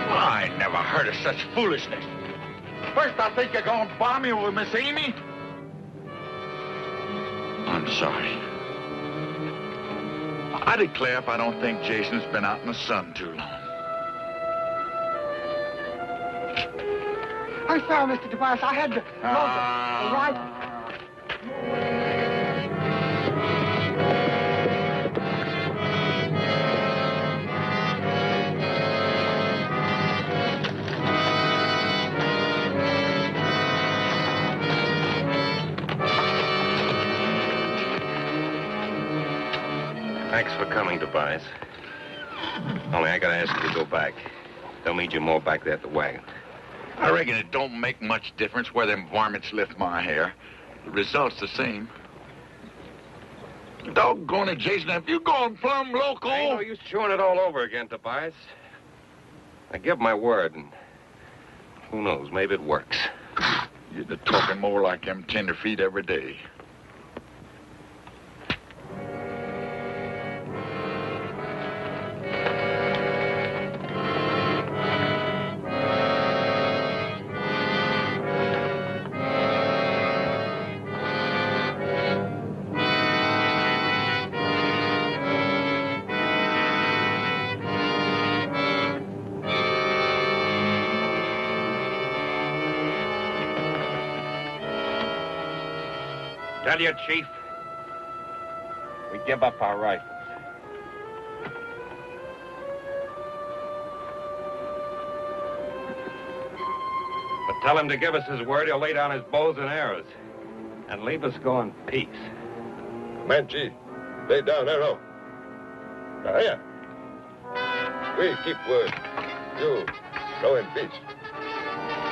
I never heard of such foolishness. First, I think you're going to bomb me with Miss Amy. I'm sorry. I declare if I don't think Jason's been out in the sun too long. I'm sorry, Mr. Tobias. I had to load the rifle. Thanks for coming, Tobias. Only I gotta ask you to go back. They'll need you more back there at the wagon. I reckon it don't make much difference where them varmints lift my hair. The result's the same. Doggone it, Jason, have you gone plumb loco? Ain't no use chewing it all over again, Tobias. I give my word, and who knows, maybe it works. You're talking more like them tenderfeet every day. Tell you, Chief, we give up our rifles. But tell him to give us his word he'll lay down his bows and arrows and leave us go in peace. Comanche, lay down arrow. Here. We keep word. You go in peace.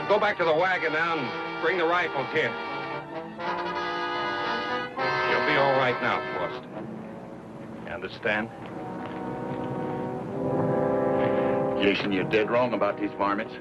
Go back to the wagon now and bring the rifles here. You'll be all right now, Foster. You understand? Jason, you're dead wrong about these varmints.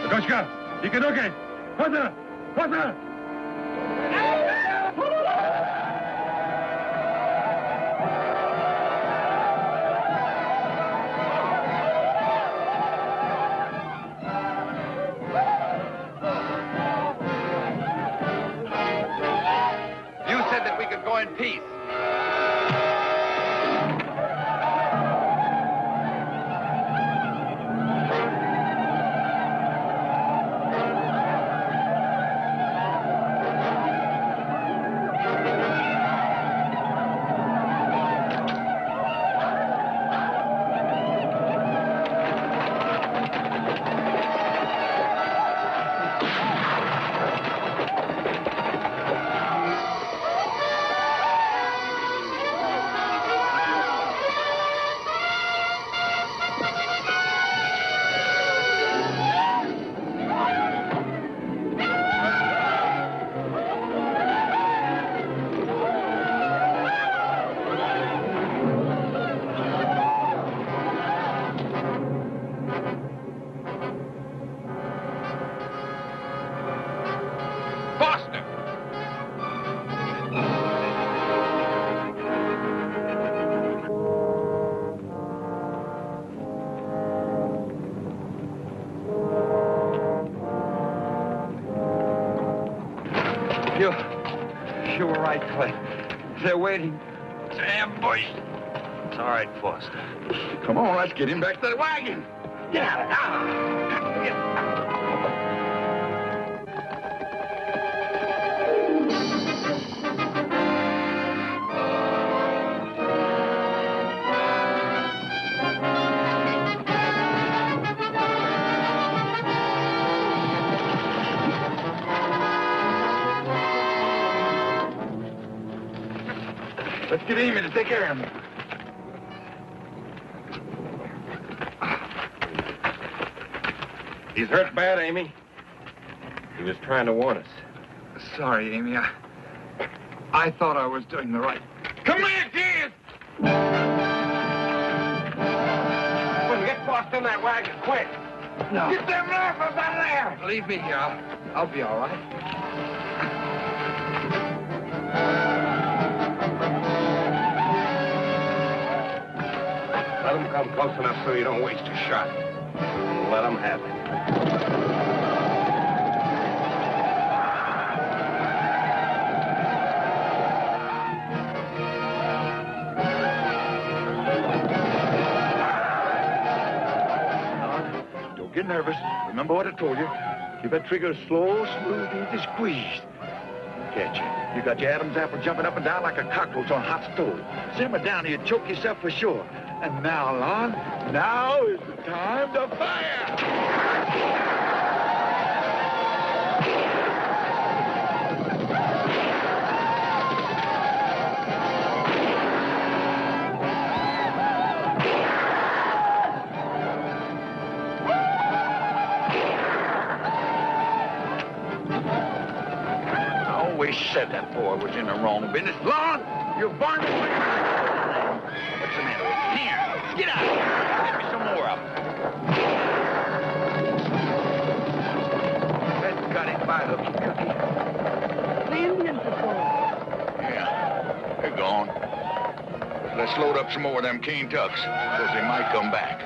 Koshka, Ikedoke, Foster! Foster! You said that we could go in peace. You were right, Clay. They're waiting to ambush. It's all right, Foster. Come on, let's get him back to the wagon. Let's get Amy to take care of him. He's hurt bad, Amy. He was trying to warn us. Sorry, Amy. I thought I was doing the right. Come here, kids! Well, get Foster in that wagon, quick. No. Get them rifles out of there! Leave me here. I'll be all right. Let them come close enough so you don't waste a shot. Let them have it. Don't get nervous. Remember what I told you. Keep that trigger slow, smooth, easy squeeze. Catch you. You got your Adam's apple jumping up and down like a cockroach on a hot stove. Simmer down or you choke yourself for sure. And now, Lon, now is the time to fire! I always said that boy was in the wrong business. Lon, you're varminting. What's the matter with you? Here, get out of here. Get me some more of them. That got him by hooky cookie. The Indians are gone. Yeah, they're gone. Let's load up some more of them cane tucks, because they might come back.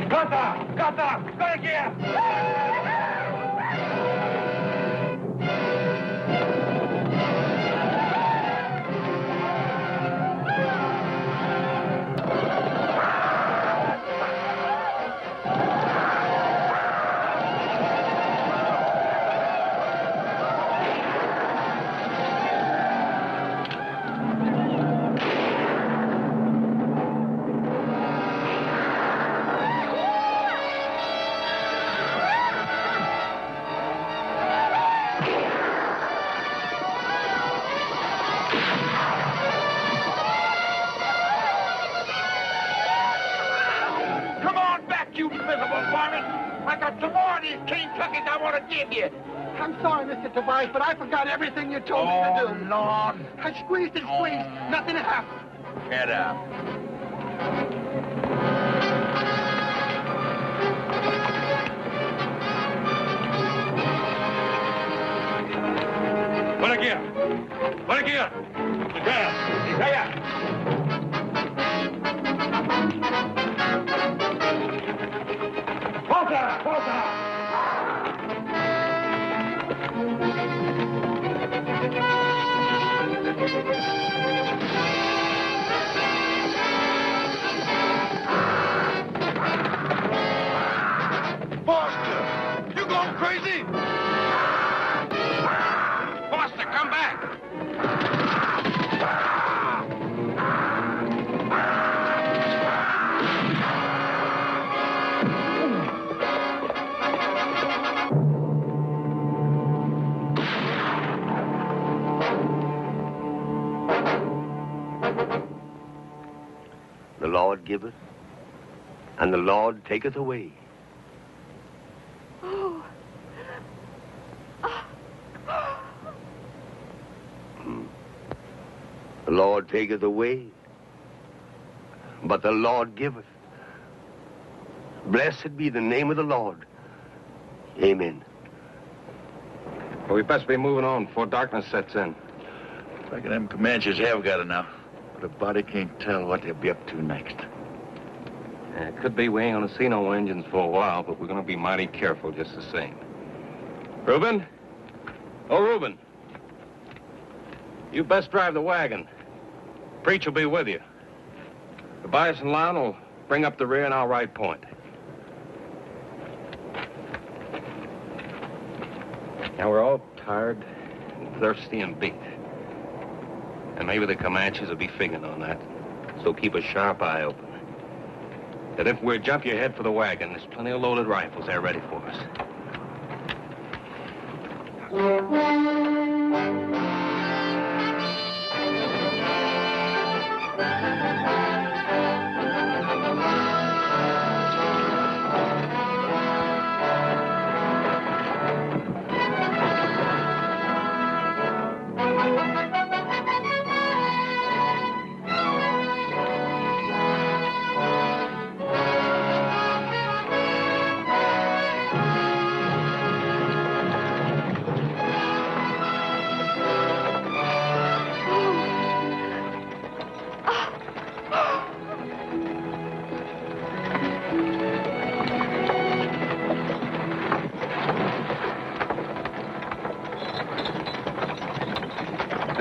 Gata! Go here! You miserable varmint! I got some more of these cane tuckies I want to give you. I'm sorry, Mr. Tobias, but I forgot everything you told me to do. Lord. I squeezed and squeezed. Nothing happened. Get up. Buena guía. Buena guía. Isaiah. Isaiah. Falta! Falta! Foster! You going crazy? Foster, come back! The Lord giveth, and the Lord taketh away. Oh. The Lord taketh away, but the Lord giveth. Blessed be the name of the Lord. Amen. Well, we best be moving on before darkness sets in. Reckon them Comanches have got enough, but a body can't tell what they'll be up to next. Yeah, it could be we ain't gonna see no engines for a while, but we're gonna be mighty careful just the same. Reuben? Oh, Reuben. You best drive the wagon. Preach will be with you. Tobias and Lon will bring up the rear and I'll ride point. Now, we're all tired and thirsty and beat. And maybe the Comanches will be figuring on that. So keep a sharp eye open. That if we jump you head for the wagon, there's plenty of loaded rifles there ready for us.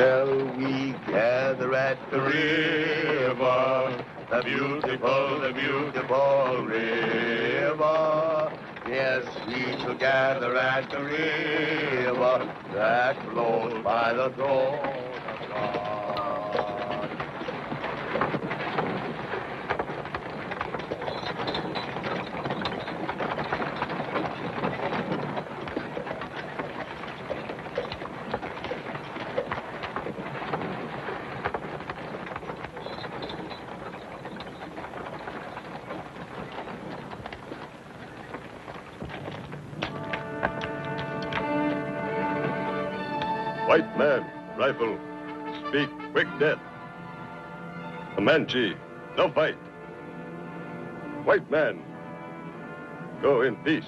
shall we gather at the river, the beautiful river. Yes, we shall gather at the river that flows by the throne of God. White man, rifle, speak, quick death. Comanche, no fight. White man, go in peace.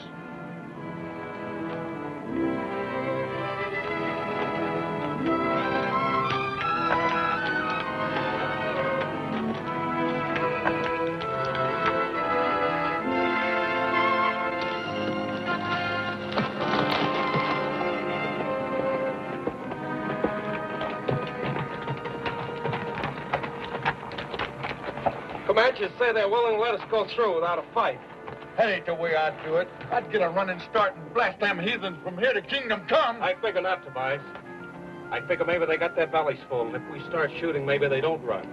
Comanches say they're willing to let us go through without a fight. That ain't the way I'd do it. I'd get a running start and blast them heathens from here to Kingdom Come. I figure not, Tobias. I figure maybe they got their bellies full, and if we start shooting, maybe they don't run.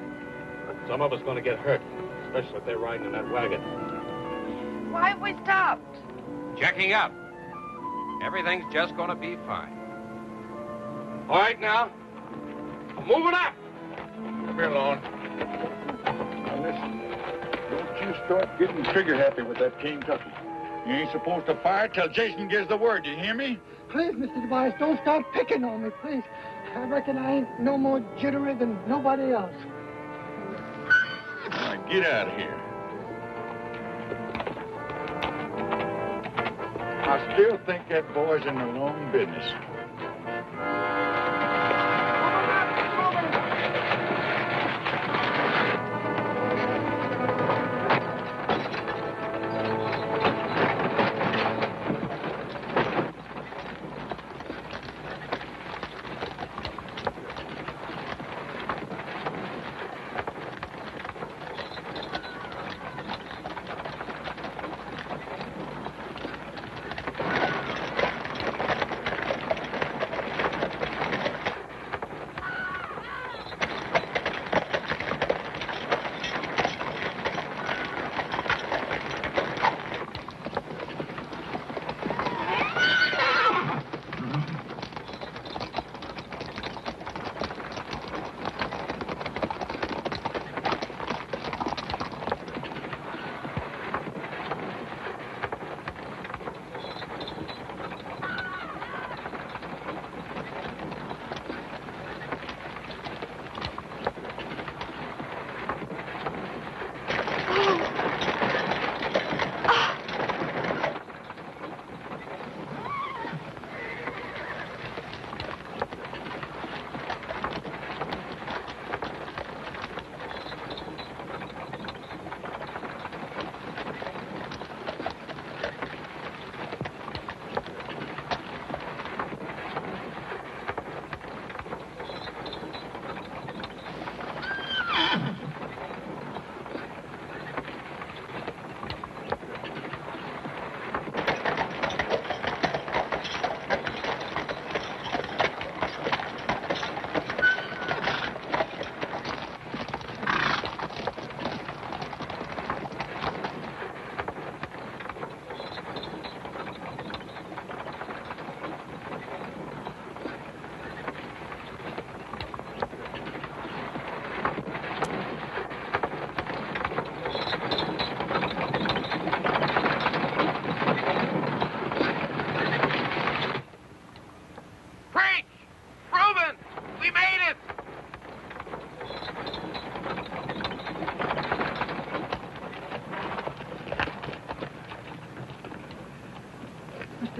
Some of us going to get hurt, especially if they're riding in that wagon. Why have we stopped? Checking up. Everything's just going to be fine. All right, now. Moving up. Come here, Lon. Now listen, don't you start getting trigger happy with that King Tucky. You ain't supposed to fire till Jason gives the word. You hear me? Please, Mr. Tobias, don't start picking on me, please. I reckon I ain't no more jittery than nobody else. Now get out of here. I still think that boy's in the wrong business.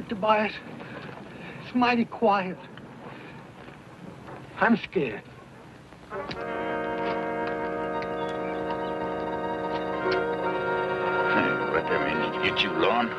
Tobias, it's mighty quiet. I'm scared. Let them Indians get you, Lon.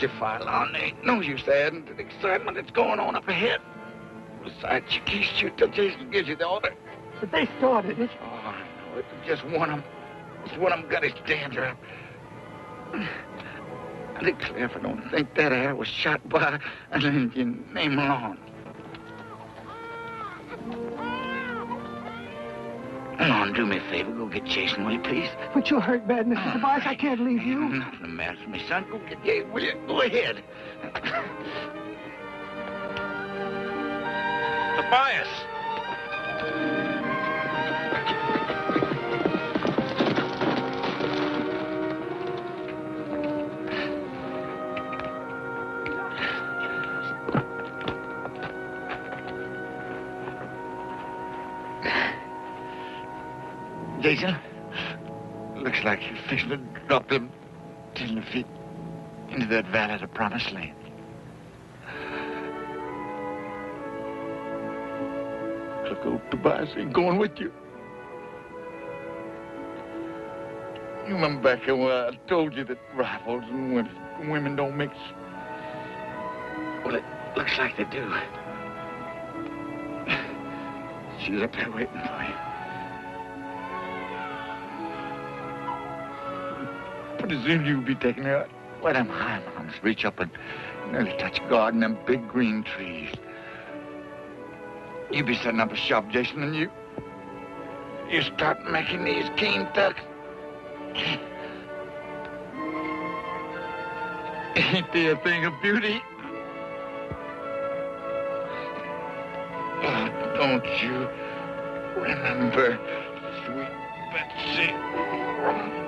your file on. There ain't no use adding to the excitement that's going on up ahead. Besides, you can't shoot till Jason gives you the order. But they started it. Oh, I know it. Just one of them. Just one of them got his dander up. I declare if I don't think that air was shot by an Indian named Lon. Lon, do me a favor. Go get Jason, will you, please? But you're hurt bad, Mr. Tobias. I can't leave you. Nothing the matter with me, son. Go get Gabe, will you? Go ahead. Tobias! Jason, looks like you're fixing to drop them 10 feet into that valley of the Promised Land. Look, old Tobias ain't going with you. You remember back when I told you that rifles and women don't mix? Well, it looks like they do. She's up there waiting for you. Pretty soon you'll be taking her out where them high mountains reach up and nearly touch God and them big green trees. You be setting up a shop, Jason, and you start making these keen tucks. Ain't they a thing of beauty? Oh, don't you remember, sweet Betsy?